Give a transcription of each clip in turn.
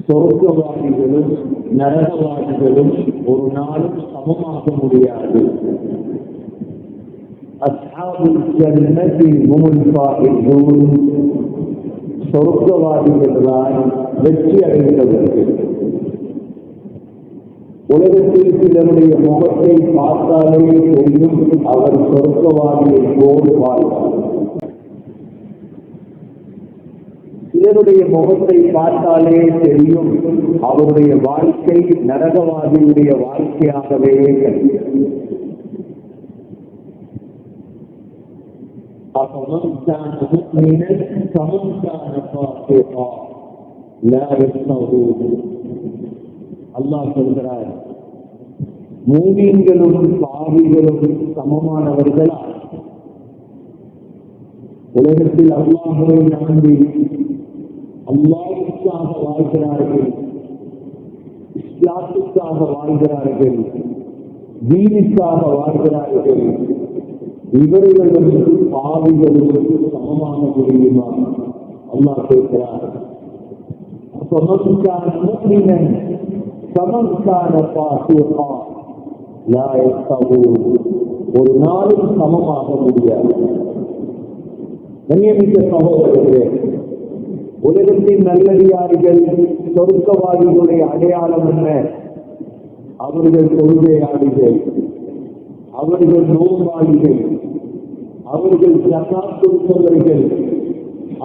சொர்க்கவாதிகளும் நரகவாதிகளும் ஒரு நாளும் சமமாக முடியாது. அஸ்ஹாபுல் ஜன்னதி ஹுமுல் ஃபாயிஸூன், சொர்க்கவாதிகள்தான் வெற்றி அடைந்தவர்கள். உலகத்தில் சிலருடைய முகத்தை பார்த்தாலே தெரியும் அவர் சொர்க்கவாதியை போல் வாழ்வார். சிலருடைய முகத்தை பார்த்தாலே தெரியும் அவருடைய வாழ்க்கை நரகவாதியுடைய வாழ்க்கையாகவே கிடைக்கும். அல்லாஹ் சொல்கிறார், மூமின்களும் பாவிகளும் சமமானவர்களா? உலகத்தில் அல்லாஹ்வை நம்பி அல்லாஹ்வுக்காக வாழ்கிறார்கள், இஸ்லாத்துக்காக வாழ்கிறார்கள், தீனுக்காக வாழ்கிறார்கள். இவர்களும் பாவிகளும் சமமாக முடியுமா? அல்லாஹ் கேட்கிறார். ஒரு நாளும் சமமாக முடியாது. கண்ணியமிக்க சகோதரர்களே, உலகத்தின் நல்லடியார்கள் சொர்க்கவாதிகளுடைய அடையாளம் என்ன? அவர்கள் தொழுகையாளிகள், அவர்கள் நோம்பாளிகள், அவர்கள் ஜகாத் கொடுப்பவர்கள்,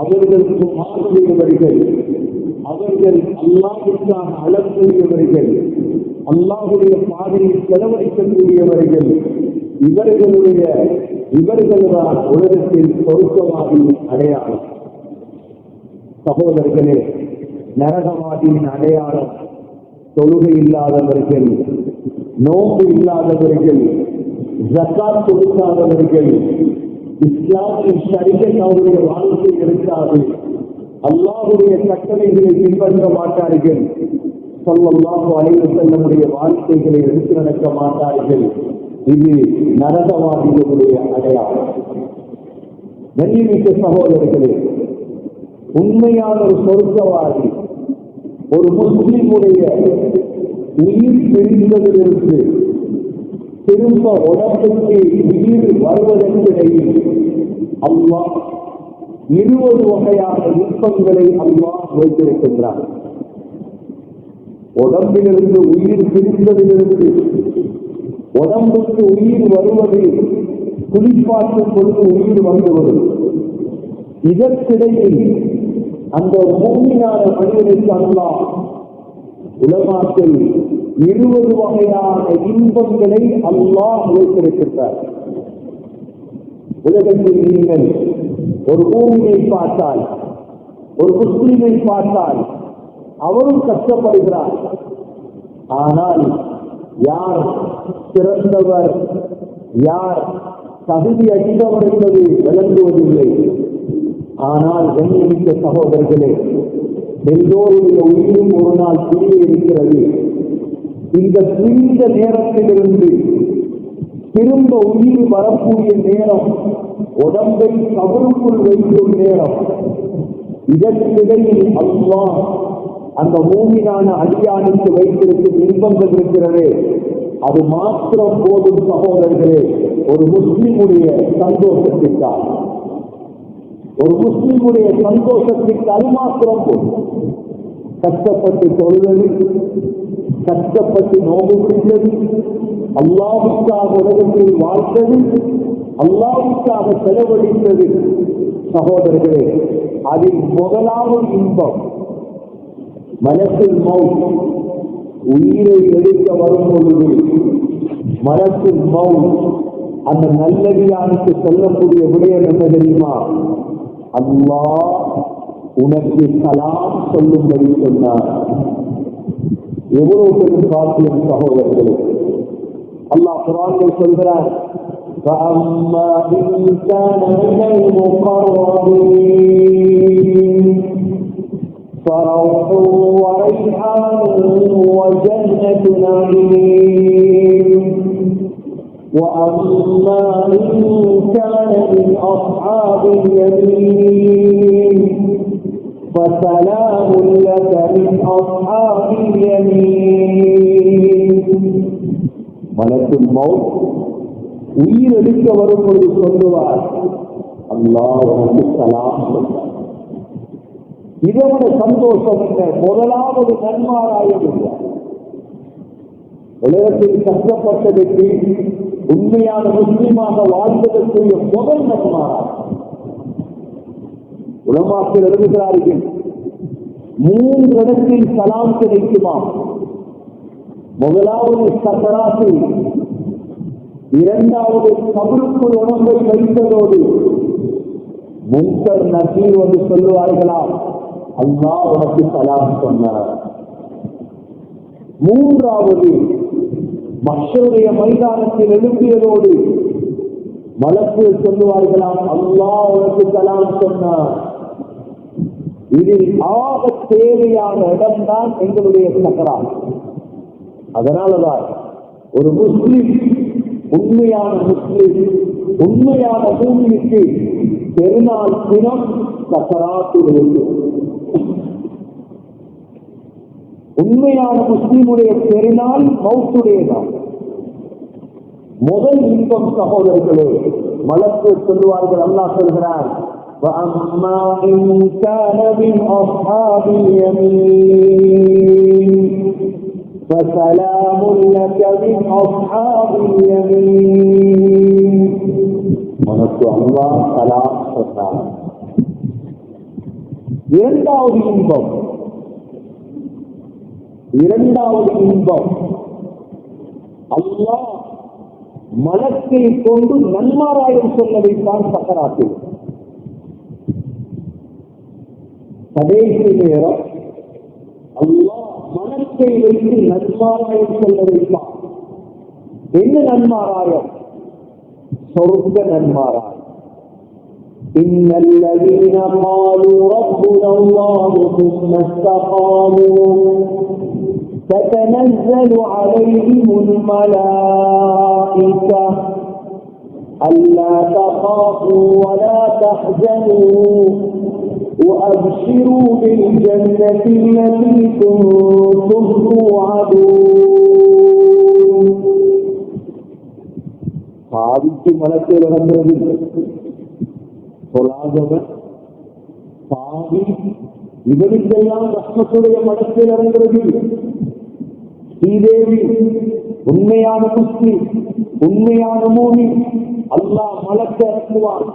அவர்கள் குர்ஆனுடையவர்கள், அவர்கள் அல்லாஹ்வுக்காக அழக்கூடியவர்கள், அல்லாஹ்வுடைய பாதையில் செலவழிக்கக்கூடியவர்கள். இவர்கள்தான் உலகத்தில் சொர்க்கவாதியின் அடையாளம். சகோதரர்களே, நரகவாதியின் அடையாளம் தொழுகை இல்லாதவர்கள், நோன்பு இல்லாதவர்கள், ஜகாத் கொடுக்காதவர்கள், இஸ்லாமின் ஷரியத் அவருடைய வாழ்க்கை இருக்காது, அல்லாஹ்வுடைய கட்டளைகளை பின்பற்ற மாட்டார்கள், ஸல்லல்லாஹு அலைஹி வஸல்லமுடைய வாழ்க்கைகளை எடுத்து நடக்க மாட்டார்கள். இது நரகவாதிகளுடைய அடையாளம். கண்ணியமிக்க சகோதரர்களே, உண்மையான ஒரு சொர்க்கவாதி ஒரு முஸ்லிமுடைய உயிர் பிரிந்ததிலிருந்து திரும்ப உடம்புக்கு உயிர் வருவதற்கிடையில் அல்லாஹ் 20 வகையான இன்பங்களை அல்லாஹ் வைத்திருக்கின்றார். உடம்பிலிருந்து உயிர் பிரிந்ததிலிருந்து உடம்புக்கு உயிர் வருவது, குளிப்பாற்றும் பொழுது உயிர் வந்துவிடும். இதற்கிடையில் அந்த மூமினான மனிதனுக்கு அல்லாஹ் உலமாக்கள் 20 வகையான இன்பங்களை அல்லாஹ் வைத்திருக்கின்றார். உலகத்தில் நீங்கள் ஒரு மூமினை பார்த்தால், ஒரு முஸ்லிமை பார்த்தால் அவரும் கஷ்டப்படுகிறார். ஆனால் யார் சிறந்தவர், யார் தகுதி அளித்தவர் என்பது விளங்குவதில்லை. ஆனால் கண்ணியமிக்க சகோதரர்களே, எல்லோருடைய உயிரும் ஒரு நாள் பிரிவு இருக்கிறது. இந்த பிரிந்த நேரத்திலிருந்து திரும்ப உயிர் வரக்கூடிய நேரம், உடம்பை கபருக்குள் வைக்கும் நேரம். இதற்கிடையில் அல்லாஹ் அந்த மூமினான அடியானுக்கு வைத்திருக்கும் இன்பங்கள் இருக்கிறது. அது மாத்திரம் போதும் சகோதரர்களே, ஒரு முஸ்லிமுடைய சந்தோஷத்திற்காக, ஒரு முஸ்லிமுடைய சந்தோஷத்திற்கு அது மாத்திரம் போதும். கஷ்டப்பட்டு தொழுவது, கஷ்டப்பட்டு நோம்பு பிடித்தது, அல்லாஹ்வுக்காக உலகத்தில் வாழ்ந்தது, அல்லாஹ்வுக்காக செலவழித்தது. சகோதரர்களே, அதில் முதலாவது இன்பம் மலக்குல் மௌத். உயிரை எடுக்க வரும் பொழுது மலக்குல் மௌத் அந்த நல்லடியானுக்கு சொல்லக்கூடிய விடயம் என்ன தெரியுமா? அல்லாஹ் உனக்கு சலாம் சொல்லும்படி சொன்னார். எவ்வளவு பெரும் பாக்கியம் சகோதரர்களே! அல்லாஹ் குர்ஆனில் சொல்கிறார், فَأَمَّا إِنْ كَانَ مِنَ الْمُقَرَّبِينَ فَرَوْحٌ وَرَيْحَانٌ وَجَنَّةُ نَعِيمٍ وَأَمَّا إِنْ كَانَ مِنْ أَصْحَابِ الْيَمِينِ فسلام لك من أصحاب اليمين. மலக்குல் மௌத் உயிரெடுக்க வரும் பொழுது சொல்லுவார், அல்லாஹ் உனக்கு சலாம் சொல்றார். இதோட சந்தோஷம் என்ன? முதலாவது நன்மாராயம் இல்லை. உலகத்தில் கஷ்டப்பட்டதற்கு உண்மையான முஸ்லீமாக வாழ்ந்ததற்குரிய முதல் நன்மாராயம். உலமாக்கள் எழுதுகிறார்கள், 3 இடத்தில் சலாம் கிடைக்குமா? முதலாவது சக்கராத்தில், 2வது கபருக்குள் உணவை வைத்ததோடு முன்கர் நசீர் வந்து சொல்லுவார்களாம், அல்லாஹ் உனக்கு சலாம் சொன்னார். 3வது மஹ்ஷருடைய மைதானத்தில் எழுப்பியதோடு மலக்குகள் சொல்லுவார்களாம், அல்லாஹ் உனக்கு சலாம் சொன்னார். இதில் ஆக தேவையான இடம்தான் எங்களுடைய சக்கராத். அதனாலதான் ஒரு முஸ்லிம், உண்மையான முஸ்லிம், உண்மையான பூமிக்கு பெருநாள் தினம் சக்கராத்துடைய, உண்மையான முஸ்லிமுடைய பெருநாள் மௌத்துடைய நாள். முதல் இன்பம் சகோதரர்களே, மலக்கு சொல்லுவார்கள், அல்லாஹ் சொல்கிறார், وَأَمَّا إِنْ كَانَ مِنْ أَصْحَابِ الْيَمِينِ فَسَلَامٌ لَكَ مِنْ أَصْحَابِ الْيَمِينِ. மனசு அல்லாஹ் சலாம் சொன்னார். 2வது இன்பம், 2வது இன்பம், அல்லாஹ் மலக்கை கொண்டு நன்மாராயம் சொல்ல வைத்தான் சக்கராத்தில். கடைசி நேரம் அல்லாஹ் மலக்கை வைத்து நன்மாராயம் சொல்ல வைத்தான். என்ன நன்மாராயம்? சொர்க்க நன்மாராயம். إن الذين قالوا ربنا الله ثم استقاموا تتنزل عليهم الملائكة ألا تخافوا ولا تحزنوا وأبشروا بالجنة التي كنتم توعدون. பாவிக்கு மலத்தில் இறங்குறது சொல்லாதவன் பாவி, இவருக்கெல்லாம் ரஹ்மத்துடைய மனத்தில் இறங்குறது. ஸ்ரீதேவி உண்மையான முஸ்லிம், உண்மையான மூமின், அல்லாஹ் மலக்க இறங்குவான்.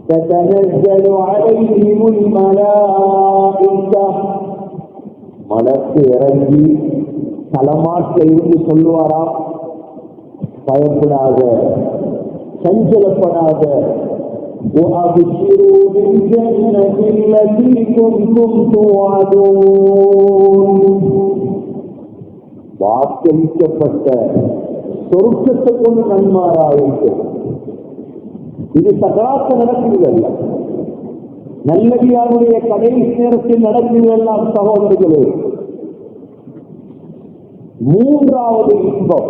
تتنزل عليهم الملائكة. மலக்கு இறங்கி தலமாற்ற இருந்து சொல்லுவாரா, பயப்படாத, சஞ்சலப்படாத, وَأَبْشِرُوا بِالْجَنَّةِ الَّتِي كُنْتُمْ تُوعَدُونَ. வாக்களிக்கப்பட்ட சொர்க்கத்தை கொண்டு நன்மாராயிருக்கு. இது சகராத்து நடக்குதல்ல, நல்லடியாருடைய கடைசி நேரத்தில் நடக்குதெல்லாம் சகோதரர்களே. 3வது இன்பம்,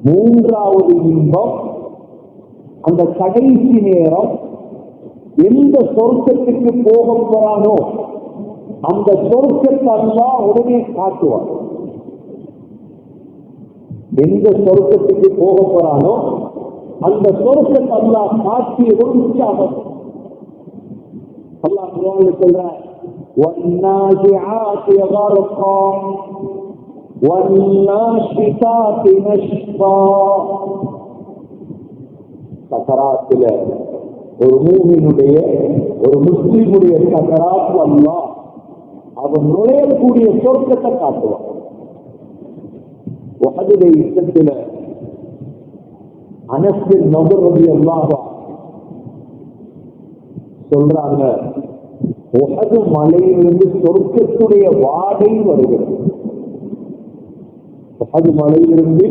3வது இன்பம், அந்த கடைசி நேரம் எந்த சொர்க்கத்துக்கு போக போறானோ அந்த சொர்க்கத்தை அல்லாஹ் உடனே காட்டுவார். எந்த சொர்க்கத்துக்கு போக போறானோ அந்த சொர்க்கத்தை அல்லாஹ் காட்டி உற்சாகம். அல்லாஹ் குர்ஆனில் சொல்றார், وَالنَّازِعَاتِ غَرْقًا وَالنَّاشِطَاتِ نَشْطًا. சக்கராத்துல ஒரு மூமினுடைய, ஒரு முஸ்லிமுடைய சக்கராத் அல்லாஹ் அவன் நுழையக்கூடிய சொர்க்கத்தை காட்டுவான். உஹதுடைய யுத்தத்துல அனஸ் பின் நதர் ரலியல்லாஹு சொல்றாங்க, உஹது மலையிலிருந்து சொர்க்கத்துடைய வாடை வருகிறது. உஹது மலையிலிருந்து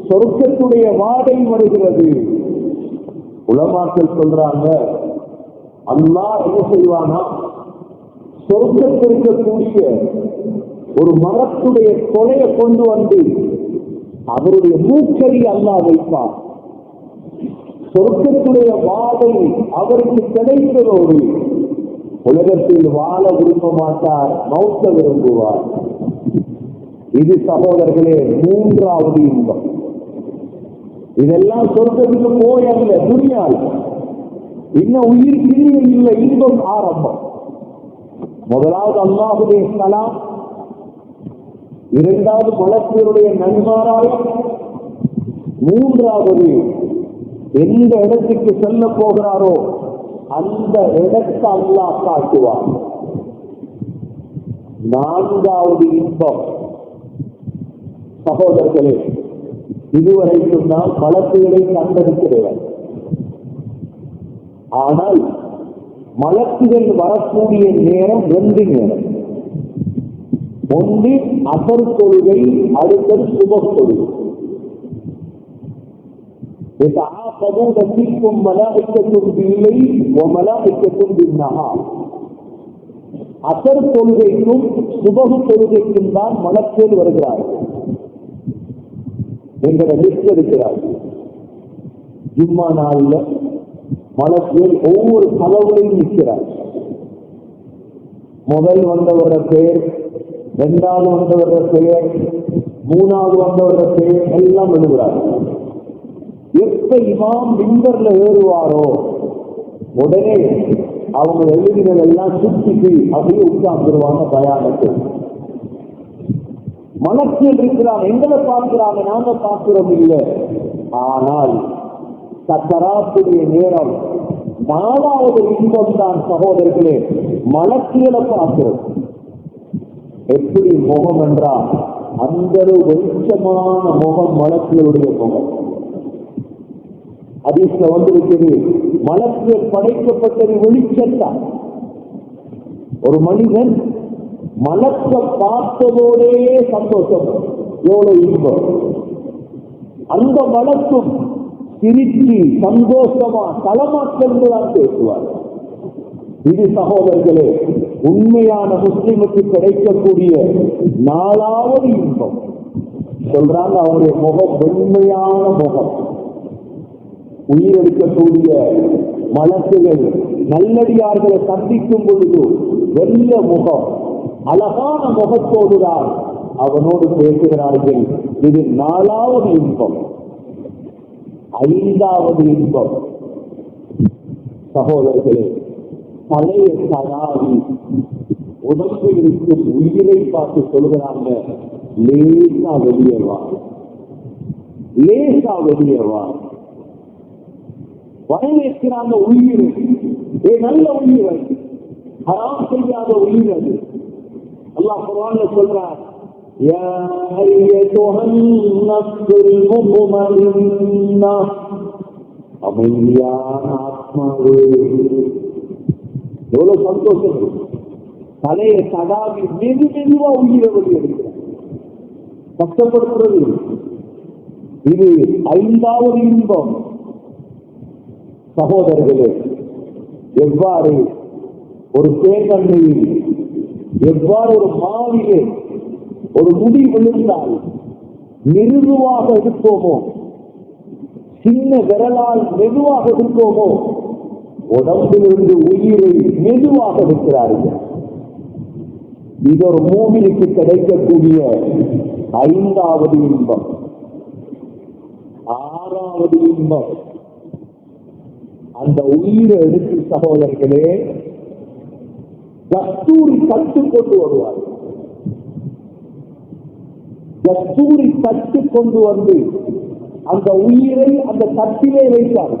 சொர்க்கத்துடைய வாடை வருகிறது. உலமாக்கள் சொல்றாங்க, அல்லாஹ் என்ன செய்வானா, சொர்க்கத்தில் இருக்கக்கூடிய ஒரு மரத்துடைய கொலையை கொண்டு வந்து அவருடைய மூக்கடி அல்லாஹ் வைப்பார். சொர்க்கத்துடைய வாடை அவருக்கு கிடைத்ததோடு உலகத்தில் வாழ விரும்ப மாட்டார், மௌத்த விரும்புவார். இது சகோதரர்களே மூன்றாவது இன்பம். இதெல்லாம் சொர்க்கத்துக்கு போய் அல்ல, துணியால் இன்னும் உயிர் பிரிய இல்லை, இன்பம் ஆரம்பம். முதலாவது அல்லாஹுடைய ஸலாம், இரண்டாவது மலக்குகளுடைய நன்மாராயம், மூன்றாவது எந்த இடத்துக்கு செல்ல போகிறாரோ அந்த இடத்தை அல்லாஹ் காட்டுவார். நான்காவது இன்பம் சகோதரர்களே, இதுவரைக்கும் நாம் மலக்குகளை கண்டறிகிறேன். ஆனால் மலக்குகள் வரக்கூடிய நேரம் ரெண்டு நேரம். ஒன்று அசர் தொழுகை, அடுத்தது சுப தொழுகை. அசர் தொழுகைக்கும் சுபகு தொழுகைக்கும் தான் மலக்குகள் வருகிறார்கள். எங்களை லிஸ்ட் எடுக்கிறார்கள். ஜும்மா நாள்ல மலக்குகள் ஒவ்வொரு கதவுலையும் நிற்கிறார். முதல் வந்தவர பெயர், இரண்டாவது வந்தவர பெயர், மூணாவது வந்தவர பெயர் எல்லாம் எழுதுகிறார். எப்ப இமாம் மிம்பர்ல ஏறுவாரோ உடனே அவங்க எழுதினதெல்லாம் சுத்திட்டு அப்படியே உட்கார்ந்துருவாங்க. பயானத்தில் மலக்குகள் இருக்கிறாங்க, எங்களை பார்க்கிறாங்க, நாங்க பார்க்கிறோம் இல்லை. ஆனால் சக்கராத்துடைய நேரம் நாலாவது இன்பம் தான் சகோதரர்களே, மலக்குகளை பார்க்கிறது. எப்படி முகம் என்றால் அந்த வெளிச்சமான முகம் மலக்குகளுடைய முகம். ஹதீஸ்ல வந்திருக்கிறது, மலக்குகள் படைக்கப்பட்டது வெளிச்சத்தான். ஒரு மனிதன் மலக்க பார்த்ததோடே சந்தோஷம், எவ்வளவு இன்பம். அந்த மலக்கும் சிரிச்சு சந்தோஷமா தலமாக்கென்றுதான் பேசுவார். இது சகோதரர்களே உண்மையான முஸ்லிமுக்கு கிடைக்கக்கூடிய நாலாவது இன்பம். சொல்றாங்க அவருடைய முகம் வெண்மையான முகம். உயிரெடுக்கக்கூடிய மலக்குகள் நல்லடியார்களை சந்திக்கும் பொழுது வெள்ள முகம், அழகான முகத்தோடுதான் அவனோடு பேசுகிறார்கள். இது நாலாவது இன்பம். ஐந்தாவது இன்பம் சகோதரர்களே, பழைய சராவி உடம்பில் இருக்கும் உயிரை பார்த்து சொல்கிறாங்க, லேசா வெளியேவா, லேசா வெளியேவா. வரவேற்கிறாங்க உயிர், நல்ல உயிர், ஹராம் செய்யாத உயிர். அது அல்லாஹ் குர்ஆன்ல சொல்றார், யா அய்யதுஹன் நஃப்ஸுல் முத்மஇன்னா, அமைதியான ஆத்மாவே. எவ்வளவு சந்தோஷம். தலையை சடாவி மெதுவா உயிரை வெளியெடுக்கிறார், கஷ்டப்படுத்துறது. இது ஐந்தாவது இன்பம். சகோதரர்களே, எவ்வாறு ஒரு தேங்கண்ணில், எவ்வாறு ஒரு மாவிலே ஒரு முடி விழுந்தால் மெதுவாக எடுப்போமோ, சின்ன விரலால் மெதுவாக எடுப்போமோ, உடம்பிலிருந்து உயிரை மெதுவாக எடுக்கிறார்கள். இது ஒரு மூமினுக்கு கிடைக்கக்கூடிய ஐந்தாவது இன்பம். ஆறாவது இன்பம், அந்த உயிரை எடுத்து சகோதரர்களே கஸ்தூரி தட்டு கொண்டு வருவார். கஸ்தூரி தட்டு கொண்டு வந்து அந்த உயிரை அந்த தட்டிலே வைத்தார்.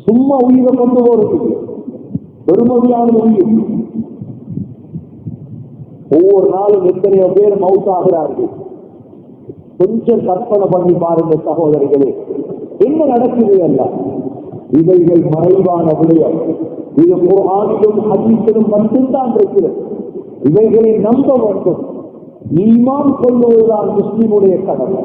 சும்மா உயிரை கொண்டு வருது, பெருமதியான உயிர். ஒவ்வொரு நாளும் எத்தனையோ பேர் மவுத் ஆகிறார்கள். கொஞ்சம் கற்பனை பண்ணி பாருங்க சகோதரிகளே, என்ன நடக்குது அல்ல. இவைகள் மறைவான விடயம். இது குர்ஆனிலும் ஹதீஸிலும் மட்டும்தான் இருக்கிறது. இவைகளை நம்ப வேண்டும். ஈமான் கொள்வதுதான் முஸ்லிமுடைய கடமை.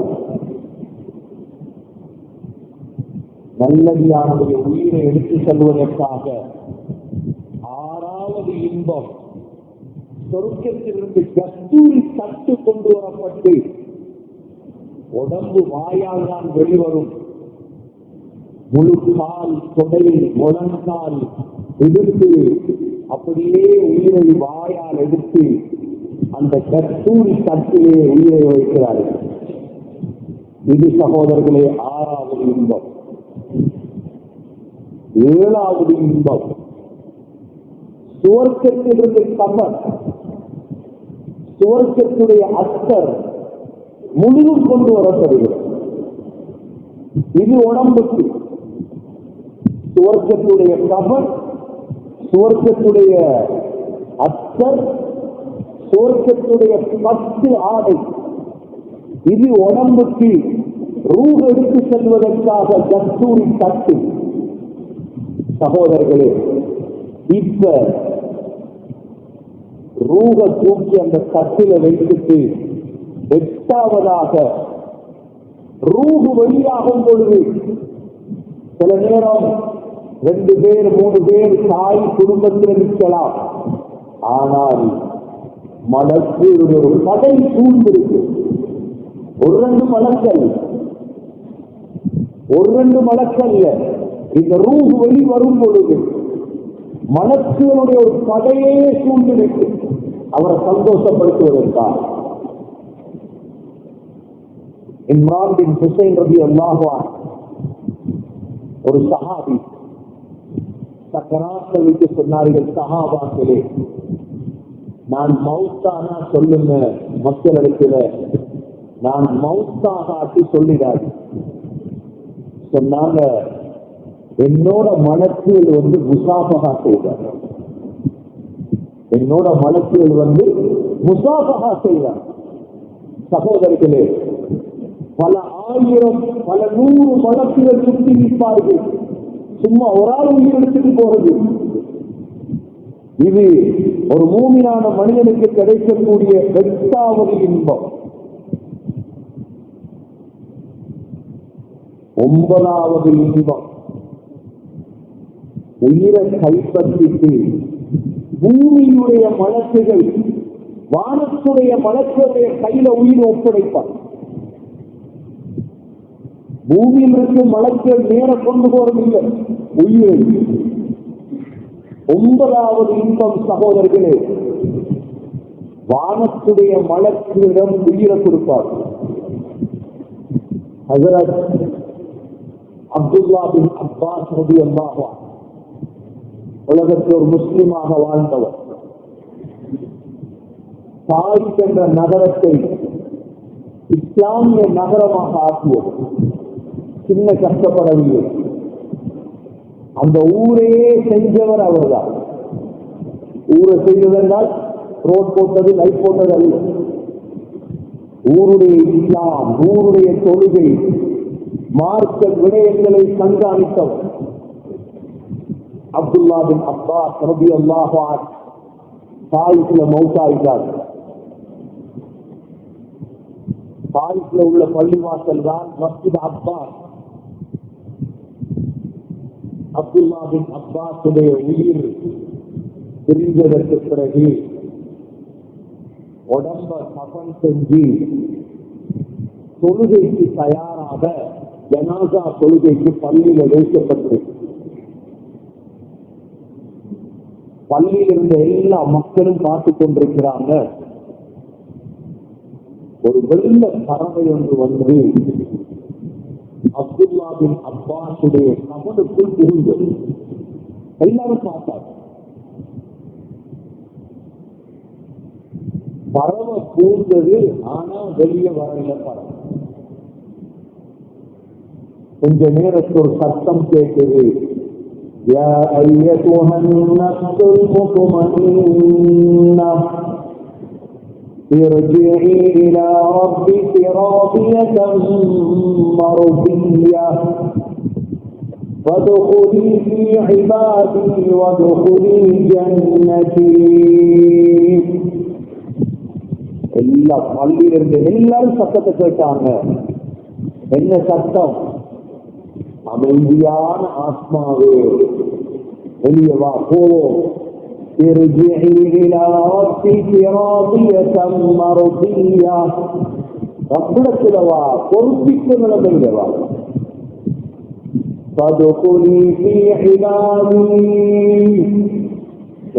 நல்லடியானுடைய உயிரை எடுத்து செல்வதற்காக ஆறாவது இன்பம், சொர்க்கத்திலிருந்து கஸ்தூரி தட்டு கொண்டு வரப்பட்டு உடம்பு வாயால் தான் வெளிவரும். முழு கால், தொடை, முழங்கால், எடுத்து அப்படியே உயிரை வாயால் எடுத்து அந்த கஸ்தூரி தட்டிலே உயிரை வைக்கிறார்கள். இது சகோதரர்களே 6வது இன்பம். 7வது இன்பம் சுவர்க்கத்திலிருந்து கபர், சுவர்க்கத்துடைய அத்தர் முழுதும் கொண்டு வரப்படுகிறது. இது உடம்புக்கு. சுவர்க்கத்துடைய கபர், சுவர்க்கத்துடைய அத்தர், சுவர்க்கத்துடைய 10 ஆடை, இது உடம்புக்கு. ரூஹ் எடுத்து செல்வதற்காக கஸ்தூரி தட்டு. சகோதரர்களே, இப்ப ரூஹ தூக்கி அந்த தட்டில வைத்துட்டு 8வதாக ரூஹ் வெளியாகும் பொழுது சில நேரம் 2 பேர் 3 பேர் தாய் குடும்பத்தில் இருக்கலாம். ஆனால் மலக்கு ஒரு படை சூழ்ந்திருக்கு. 1-2 மலக்கல்ல. இந்த ரூஹ் வெளி வரும் பொழுது மலக்குகளுடைய ஒரு படையே சூழ்ந்திருக்கு அவரை சந்தோஷப்படுத்துவதற்காக. இம்ரான் பின் ஹுசைன் ரலியல்லாஹு அன்ஹு ஒரு சஹாபி சக்கராத்தை வைத்து சொன்னார்கள், சஹாபாக்களே, நான் மௌத்தானா சொல்லுங்க மக்களிடத்துல, நான் மௌத்தாக ஆட்டி சொல்லிடாது. சொன்னாங்க, என்னோட மலக்குகள் முசாஃபஹா செய்தார். என்னோட மலக்குகள் முசாஃபஹா செய்தார். சகோதரர்களே, பல 1000 பல 100 மலக்குகள் சுற்றி நிற்பார்கள். சும்மா ஒரு ஆள் உயிர் எடுத்துட்டு போறது. இது ஒரு மூமினான மனிதனுக்கு கிடைக்கக்கூடிய 8வது இன்பம். 9வது இன்பம், உயிரை கைப்பற்றிட்டு பூமியுடைய மலக்குகள் வானத்துடைய மலக்குடைய கையில உயிர் ஒப்படைப்பார். பூமியில் இருக்கும் மலக்குகள் நேர கொண்டு போறதில்லை உயிரை. 9வது இன்பம் சகோதரர்களே, வானத்துடைய மலக்குகளிடம் உயிரை கொடுப்பார். ஹஜ்ரத் அப்துல்லா பின் அப்பாஸ் ரலியல்லாஹு அன்ஹு உலகத்தில் ஒரு முஸ்லிமாக வாழ்ந்தவர். தாயிப் என்ற நகரத்தை இஸ்லாமிய நகரமாக ஆக்கியவர். சின்ன கஷ்டப்படவில்லை. அந்த ஊரையே செஞ்சவர் அவர்தான். ஊரை செய்ததென்றால் ரோட் போட்டது, லைட் போட்டது அல்ல. ஊருடைய இஸ்லாம், ஊருடைய தொழுகை, மார்க்க விடயங்களை கண்காணித்தவர் அப்துல்லா பின் அப்பாஸ் ரலியல்லாஹு அன்ஹு தாயிஃப்ல மௌத்தாயிட்டார். தாயிஃப்ல உள்ள பள்ளிவாசல் தான் மஸ்ஜித் அப்பாஸ். அப்துல்லா பின் அப்பாஸுடைய உயிர் பிரிந்ததற்கு பிறகு உடம்ப கஃன் செஞ்சு தொழுகைக்கு தயாராக ஜனாசா தொழுகைக்கு பள்ளியில வைக்கப்பட்டிருக்கு. பள்ளியில் இருந்த எல்லா மக்களும் பார்த்து கொண்டிருக்கிறாங்க. ஒரு வெள்ள பறவை ஒன்று அப்துல்லா பின் அப்பாஸுடைய கபனுக்குள் புகுந்தது. எல்லாரும் பார்த்தாங்க. பறவை பூந்தது, ஆனா வெளியே வரல பறவை. கொஞ்ச நேரத்தில் ஒரு சத்தம் கேட்குது. يا أيتها النفس المطمئنة ارجعي إلى ربك راضية مرضية فادخلي في عبادي وادخلي جنتي. எல்லா பள்ளியிலிருந்து எல்லாரும் சத்தத்தை கேட்டாங்க. என்ன சத்தம்? அமைதியான ஆத்மாவே வெளியே வா, போவோம். ரப்பிடத்துல வா, பொறுப்பிக்க நிலைமையில வா. فادخلي في عبادي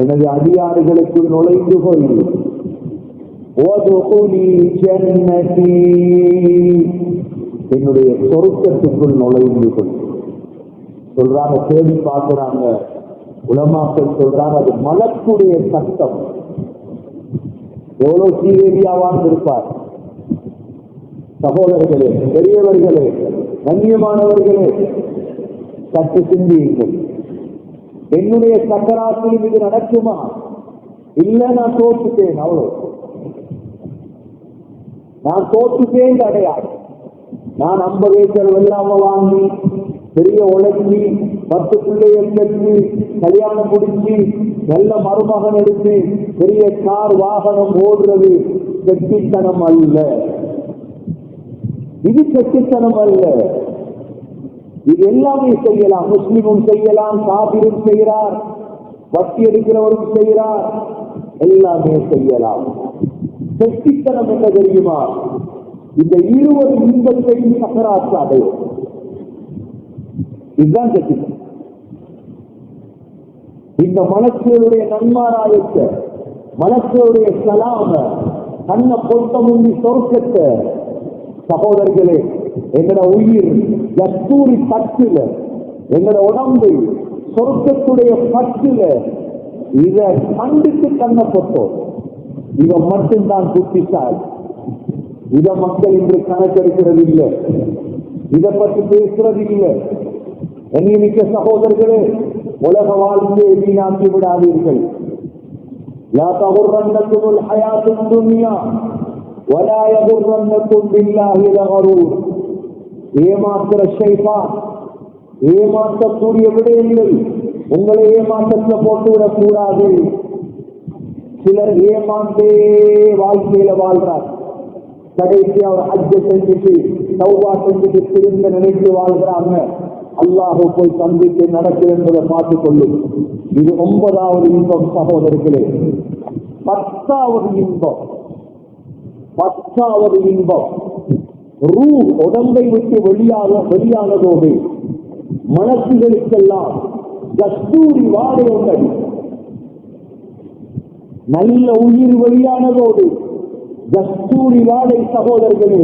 எனது அடியார்களுக்குள் நுழைந்து கொள். வதுகுலி ஜன்னதி என்னுடைய சொர்க்கத்துக்குள் நுழைந்து கொள். சொல்றாங்க, தேடி பார்க்கிறாங்க உலமாக்கள், சொல்றாங்க அது மலக்குடைய சத்தம். எவ்வளவு சீரேவியாவான் இருப்பார். சகோதரர்களே, பெரியவர்களே, கண்ணியமானவர்களே, சற்று சிந்தியுங்கள். என்னுடைய சக்கராத்தில் இது நடக்குமா? இல்ல, நான் தோற்றுட்டேன், அவ்வளவு. நான் தோற்றுட்டேன் அடையாது. நான் 50 ஏக்கர் வெள்ளாம வாங்கி பெரிய உழைச்சி 10 பிள்ளைகள் பெற்று கல்யாணம் முடிச்சு நல்ல மருமகன் எடுத்து பெரிய கார் வாகனம் ஓடுறது கெட்டித்தனம் அல்ல. இது கெட்டித்தனம் அல்ல. இது எல்லாமே செய்யலாம். முஸ்லிமும் செய்யலாம், காபிரும் செய்கிறார், வட்டி எடுக்கிறவரும் செய்கிறார், எல்லாமே செய்யலாம். கெட்டித்தனம் என்ன தெரியுமா? இந்த 20 இன்பத்தையும் சக்கராத்து அடையும். இதுதான் கெட்டித்தனம். இந்த மனசுடைய நன்மாராயத்த, மனசுடைய சலாம, கண்ண பொருத்த முந்தி சொர்க்கத்தை, சகோதரர்களே, எங்கட உயிர் கஸ்தூரி பற்றுல, எங்கட உடம்பு சொர்க்கத்துடைய பற்றுல, இத கண்டுட்டு கண்ண பொத்தோம். இவன் மட்டும்தான் புத்திசாலி. இத மக்கள் இன்று கணக்கெடுக்கிறது இல்லை, இதை பற்றி பேசுறது இல்லை. எண்ணிமிக்க சகோதரர்களே, உலக வாழ்க்கையை வீணாக்கி விடாதீர்கள். லா தகுர்ரன்னகுமுல் ஹயாத்துத் துன்யா வலா யகுர்ரன்னகும் பில்லாஹில் கரூர். ஏமாத்துற ஷைத்தான், ஏமாற்றக்கூடிய விடயங்கள் உங்களை ஏமாற்றத்துல போட்டுவிடக் கூடாது. சிலர் ஏமாந்தே வாழ்க்கையில வாழ்றார். கடைசி அவர் ஹஜ்ஜ செஞ்சுட்டு தௌபா செஞ்சுட்டு திரும்ப நினைத்து வாழ்கிறாங்க. அல்லாஹ் போய் சந்தித்து நடக்குது என்பதை பார்த்துக் கொள்ளும். இது 9வது இன்பம் சகோதரர்களே. 10வது இன்பம், 10வது இன்பம் ரூஹ் உடம்பை விட்டு வெளியானதோடு மனசுகளுக்கெல்லாம் கஸ்தூரி வாடை உண்டது. நல்ல உயிர் வெளியானதோடு கஸ்தூரி வாடை சகோதரர்களே,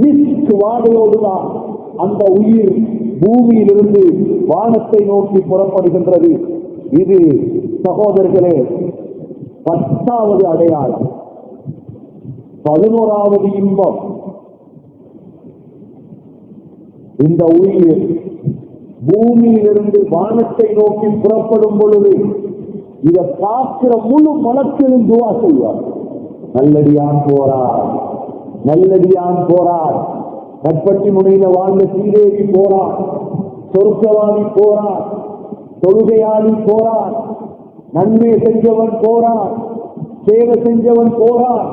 மிஸ்க் வாடையோடுதான் அந்த உயிர் பூமியிலிருந்து வானத்தை நோக்கி புறப்படுகின்றது. இது சகோதரர்களே 10வது அடையாளம். 11வது இன்பம், இந்த உயிர் பூமியிலிருந்து வானத்தை நோக்கி புறப்படும் பொழுது இதை பார்க்கிற முழு மனத்திலும் துவா செய்வார். நல்லடியான் போறார், நல்லடியான் போறார், கற்பட்டி முனையில வாழ்ந்த சீதேவி போறார், சொர்க்கவாதி போறார், தொழுகையாளி போறார், நன்மை செஞ்சவன் போறார், சேவை செஞ்சவன் போறார்.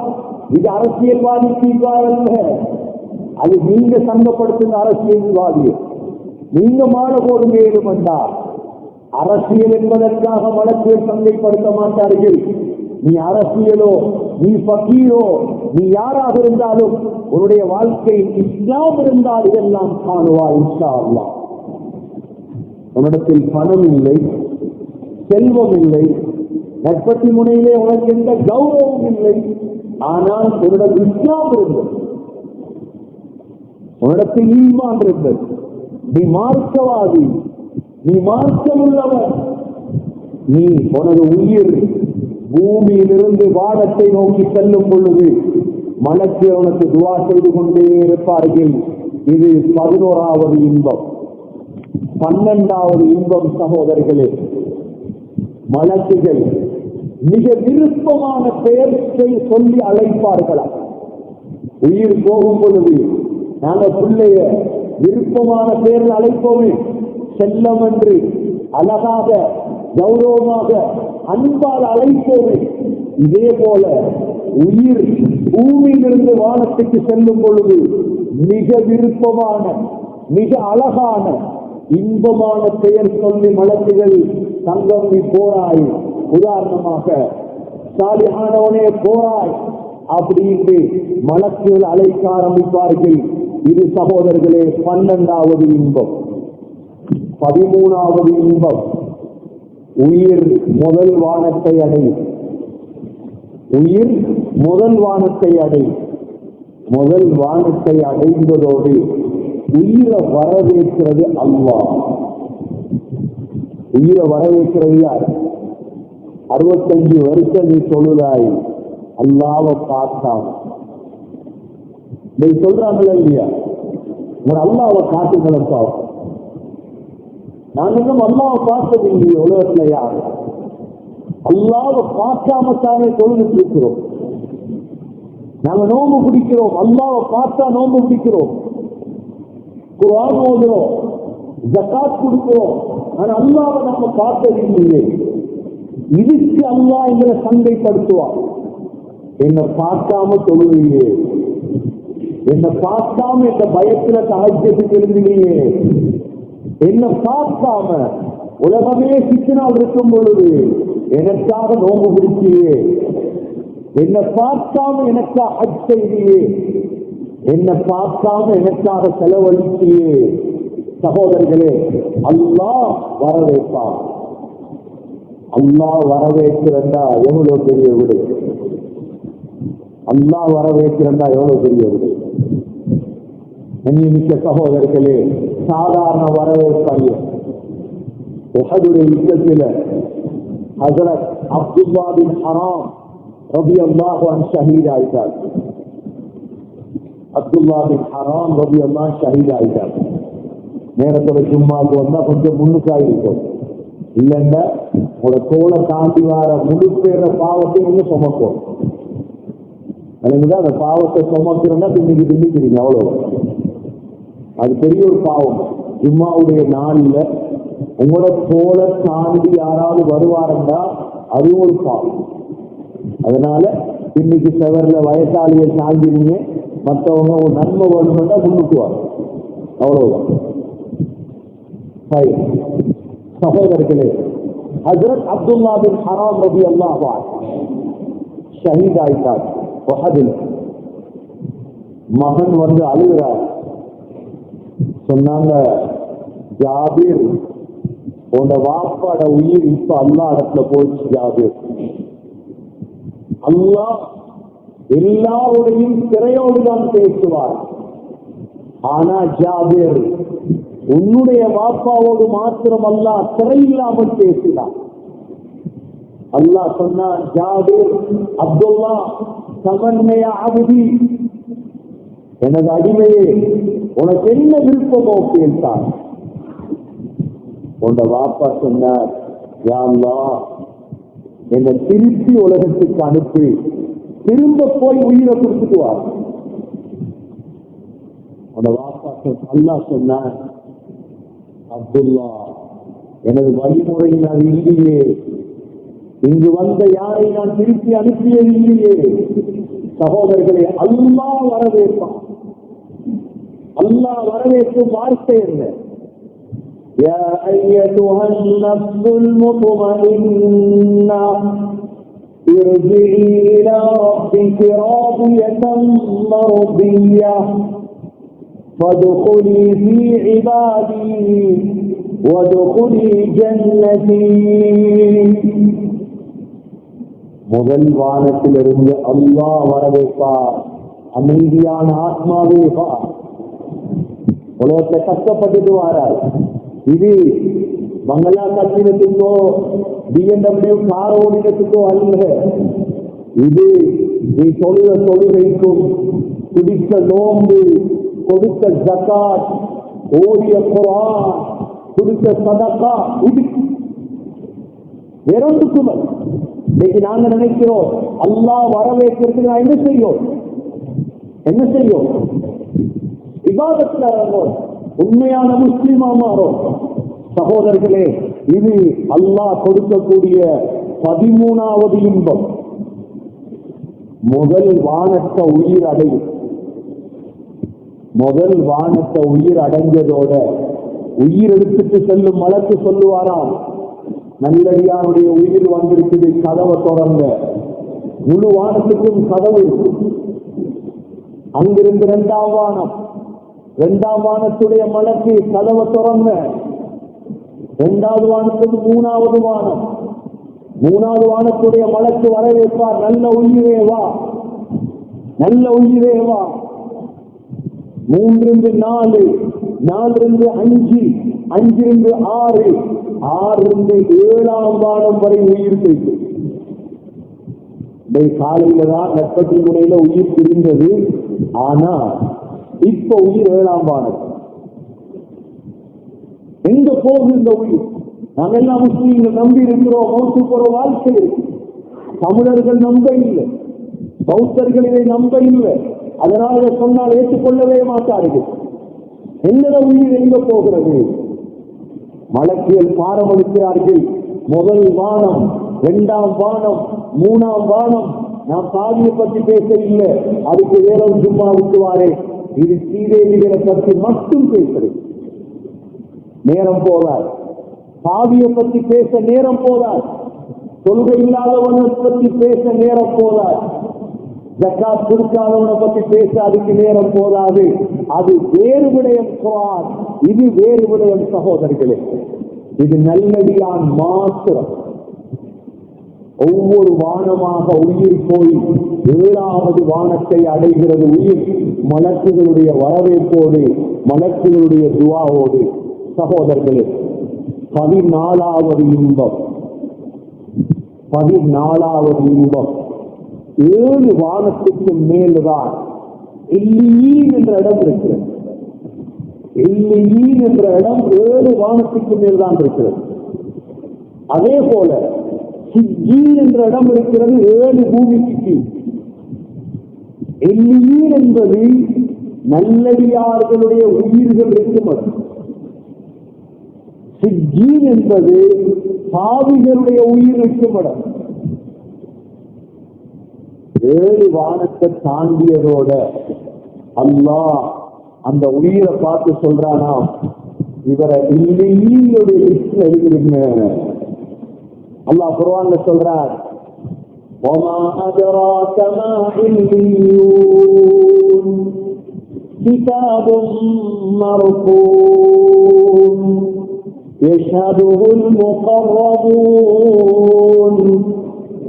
இது அரசியல்வாதி தீர்வாரல்ல, அது நீங்க சங்கப்படுத்துங்க. அரசியல்வாதியை நீங்க மாலை போடும் வேணும் என்றார். அரசியல் என்பதற்காக வழக்கில் சந்தைப்படுத்த மாட்டார்கள். நீ அரசியலோ, நீ பக்கீரோ, நீ யாராக இருந்தாலும் உன்னுடைய வாழ்க்கையில் இஸ்லாம் இருந்தால் இதெல்லாம் காணுவாய் இன்ஷா அல்லாஹ். உன்னிடத்தில் பணம் இல்லை, செல்வம் இல்லை, நட்பத்தி முனையிலே உனக்கு எந்த கௌரவம் இல்லை, ஆனால் உன்னிடம் இஸ்லாம் இருந்தது, உன்னிடத்தில் ஈமான் இருந்தது, நீ மார்க்கவாதி, நீ மார்க்கம் உள்ளவர், நீ உனது உயிர் பூமியிலிருந்து வானத்தை நோக்கி செல்லும் பொழுது மனக்கு உனக்கு துவா செய்து கொண்டே இருப்பார்கள். இது 11வது இன்பம். 12வது இன்பம் சகோதரர்களே, மலக்குகள் மிக விருப்பமான பெயர் சொல்லி அழைப்பார்களா? உயிர் போகும் பொழுது நாங்கள் பிள்ளைய விருப்பமான பெயரில் அழைப்போமே, செல்லம் என்று அழகாக கௌரவமாக அன்பால் அழைப்போமே. இதே போல உயிர் பூமியிலிருந்து வானத்துக்கு செல்லும் பொழுது மிக விருப்பமான, மிக அழகான, இன்பமான பெயர் சொல்லி மலக்குகள் தங்கம் நீ போராய், உதாரணமாக சாலிஹானவனே போராய் அப்படின்னு மலக்குகள் அழைக்க ஆரம்பிப்பார்கள். இது சகோதரர்களே 12வது இன்பம். 13வது இன்பம், உயிர் முதல் வானத்தை அடையும். உயிர் முதல் வானத்தை அடையும். முதல் வானத்தை அடைந்ததோடு உயிரை வரவேற்கிறது அல்லாஹ். உயிரை வரவேற்கிறது யார்? 65 வருஷம் நீ சொல்லுதாய் அல்லாஹ்வை பார்த்தான். நீ சொல்றாங்களா இல்லையா? ஒரு அல்லாஹ்வை காட்டுங்களப்பா. நான் இன்னும் அல்லாஹ்வை பார்த்தது இல்லையே உலகத்துல யார்? அல்லாஹ்வை பார்க்காமத்தானே தொழுதுட்டு இருக்கிறோம். நாங்க நோம்பு பிடிக்கிறோம், அல்லாஹ்வை பார்த்தா நோம்பு பிடிக்கிறோம், குர்ஆன் ஓதுறோம், ஜகாத் கொடுக்கிறோம். ஆனா அல்லாஹ்வை நம்ம பார்த்தது இல்லையே. இதுக்கு அல்லாஹ் எங்களை சந்தைப்படுத்துவான். என்னை பார்க்காம தொழுவியே, என்னை பார்க்காம இந்த பயத்துல தஹஜ்ஜுக்கு எழுந்தினியே, என்னை பார்க்காம உலகமே சிக்கினால் இருக்கும் பொழுது எனக்காக நோம்பு பிடிச்சியே, என்னை பார்க்காம எனக்காக ஹஜ் செய்தியே, என்னை பார்க்காம எனக்காக செலவழிச்சியே. சகோதரர்களே, அல்லாஹ் வரவேற்பான். அல்லாஹ் வரவேற்கிறண்டா எவ்வளவு பெரிய விடு. அல்லாஹ் வரவேற்கிறண்டா எவ்வளவு பெரிய விடு. மிக்க சகோதரர்களே, சாதாரண வரவேற்பல்ல. உஹதுடைய யுத்தத்தில் ஹஜ்ரத் அப்துல்லா பின் ஹராம் ரலியல்லாஹு அன்ஹு ஷஹீத் ஆயிட்டார். அப்துல்லா பின் ஹராம் ரலியல்லாஹு அன்ஹு ஷஹீத் ஆயிட்டார். நேரத்தோட ஜும்மாவுக்கு வந்தா கொஞ்சம் முன்னுக்காய் இருக்கும். இல்லைன்னா உங்களோட தோலை தாண்டி வர முழு பேர பாவத்தை நீங்க சுமக்கும். அந்த பாவத்தை சுமக்கிறோம்னா தின்னிக்கிறீங்க, அவ்வளவு. அது பெரிய ஒரு பாவம். ஜும்மாவுடைய நாள்ல உங்களோட தோலை தாண்டி யாராவது வருவாருண்டா அதுவும் ஒரு பாவம். அதனால இன்னைக்கு செவர்ல வயசாளியை தாண்டினீங்க, மற்றவங்க ஒரு நன்மை வரணும்னா முன்னுக்குவாங்க, அவ்வளவுதான். சகோதரர்களே, ஹஜ்ரத் அப்துல்லா பின் ஹராம் ரலியல்லாஹு அன்ஹு ஷஹீத் ஆயிட்டார். உஹதில் மகன் வந்து அழுகிறார். சொன்னாங்க, ஜாபீர், உன்னோட வாப்பாட உயிர் இப்ப அல்லாஹ் இடத்துல போயிடுச்சு. ஜாபீர், அல்லாஹ் எல்லாருடையும் திரையோடு தான் பேசுவார். ஆனா ஜாபீர், உன்னுடைய வாப்பாவோடு மாத்திரம் அல்லாஹ் திரையில்லாமல் பேசினார். அல்லாஹ் சொன்னான், ஜாபீர், அப்துல்லா, தமன்னைய அபதி, எனது அடிமையே, உனக்கு என்ன விருப்பமோ கேட்டான். உன் வாப்பா சொன்னார், யா அல்லாஹ், என்னை திருப்பி உலகத்துக்கு அனுப்பி திரும்ப போய் உயிரை கொடுத்துட்டு வா. உன் வாப்பா அல்லாஹ் சொன்னார், அப்துல்லா, எனது வழிமுறையில் அது இல்லையே, இங்கு வந்த யாரை நான் திருப்பி அனுப்பியது இல்லையே. சகோதரர்களே, அல்லாஹ் வரவேற்பான். அல்லாஹ் வரவேற்கும் வார்த்தை என்ன? யா அய்யதுஹன் நஃப்ஸுல் முத்மஇன்னா இர்ஜிஇ இலா ரப்பிகி ராதியத்தன் மர்திய்யஹ் ஃபதுகுலி ஃபீ இபாதி வதுகுலி ஜன்னதி. முதல் வானத்திலிருந்து அல்லாஹ் வரவேற்பார். அமைதியான ஆத்மாவே வா. உலகத்தை கஷ்டப்பட்டுட்டு வாரார். இது பங்களா கட்டிடத்துக்கோ BMW கார் ஓடினத்துக்கோ அல்ல. இது நீ தொழுத தொழுகைக்கும், குடித்த நோம்பு, கொடுத்த ஜகாத், ஓதிய குர்ஆன், கொடுத்த சதகா, இது வேறொன்றுக்கும். இன்னைக்கு நாங்க நினைக்கிறோம் அல்லாஹ் வரவேற்கிறதுக்கு நான் என்ன செய்யும் இபாதத்துல இறங்கும், உண்மையான முஸ்லிமா மாறும். சகோதரர்களே, இது அல்லாஹ் கொடுக்கக்கூடிய 13வது இன்பம். முதல் வானத்தை உயிர் அடையும். முதல் வானத்தை உயிர் அடைஞ்சதோட உயிர் எடுத்துட்டு செல்லும் மலக்கு சொல்லுவாராம், நல்லடியாருடைய உயிர் வந்திருக்குது, கதவை தொடர்ந்த. முழு வானத்துக்கும் கதவு இருக்கு. அங்கிருந்து 2ஆம் வானம், 2ஆம் வானத்துடைய மலக்கு கதவை தொடர்ந்த. இரண்டாவது வானத்துக்கு மூணாவது வானம். மூணாவது வானத்துடைய மலக்கு வரவேற்பார், நல்ல உயிரே வா, நல்ல உயிரே வா. 3 4, 4 5, 5 6, 6 7ஆம் வானம் வரை உயிர் போயிட்டு. காலையில தான் நட்பத்தி முனையில உயிர் பிரிந்தது. ஆனா இப்ப உயிர் 7ஆம் வானம். எங்க போகுது இந்த உயிர்? நாங்க எல்லாம் முஸ்லீம்கள் நம்பி இருக்கிறோம், மௌத்து போற வாழ்க்கை இருக்கு. தமிழர்கள் நம்ப இல்லை, பௌத்தர்கள் இதை நம்ப இல்லை. அதனால இதை சொன்னால் ஏற்றுக்கொள்ளவே மாட்டார்கள். எந்த உயிர் எங்க போகிறது? மலக்கியல் பாரமளிக்கிறார்கள். முதல் வானம், 2ஆம் வானம், 3ஆம் வானம். நான் பாவியை பற்றி பேச இல்லை, அதுக்கு வேறொரு சும்மா விட்டுவாரே. இது ஸ்ரீதேவிகளை பற்றி மட்டும் பேசுறேன். நேரம் போதார். பாவியை பற்றி பேச நேரம் போதார். தொழுகை இல்லாதவனை பற்றி பேச நேரம் போதார். ஜக்காத் கொடுக்காதவனை பற்றி பேச அதுக்கு நேரம் போதாது. அது வேறு விடயம். குர்ஆன் இது வேறு விடயம் சகோதரர்களே. இது நல்லடியான் மாத்திரம். ஒவ்வொரு வானமாக உயிர் போய் 7ஆவது வானத்தை அடைகிறது. உயிர் மலக்குகளுடைய வரவேற்போடு, மலக்குகளுடைய துஆவோடு. சகோதரர்களே, 14வது இன்பம், 14வது இன்பம் 7 வானத்துக்கு மேல்தான் இல்லீன் என்ற இடம் இருக்கிறது. இல்லீன் என்ற இடம் 7 வானத்துக்கு மேல்தான் இருக்கிறது. அதே போல சிஜ்ஜீன் என்ற இடம் இருக்கிறது 7 பூமிக்கு கீழ். இல்லீன் என்பது நல்லடியார்களுடைய உயிர்கள் இருக்கும் இடம். சிஜ்ஜீன் என்பது பாவிகளுடைய உயிர் இருக்கும் இடம். 7 வானத்தை தாண்டியதோட அல்லாஹ் அந்த உயிரை பார்த்து சொல்றானா, இவரை இல்லையுடைய லிஸ்ட்ல எழுதிருங்க. அல்லாஹ் குர்ஆன்ல சொல்றார், وَمَا أَدْرَاكَ مَا عِلِّيُّونَ كِتَابٌ مَّرْقُومٌ يَشْهَدُهُ الْمُقَرَّبُونَ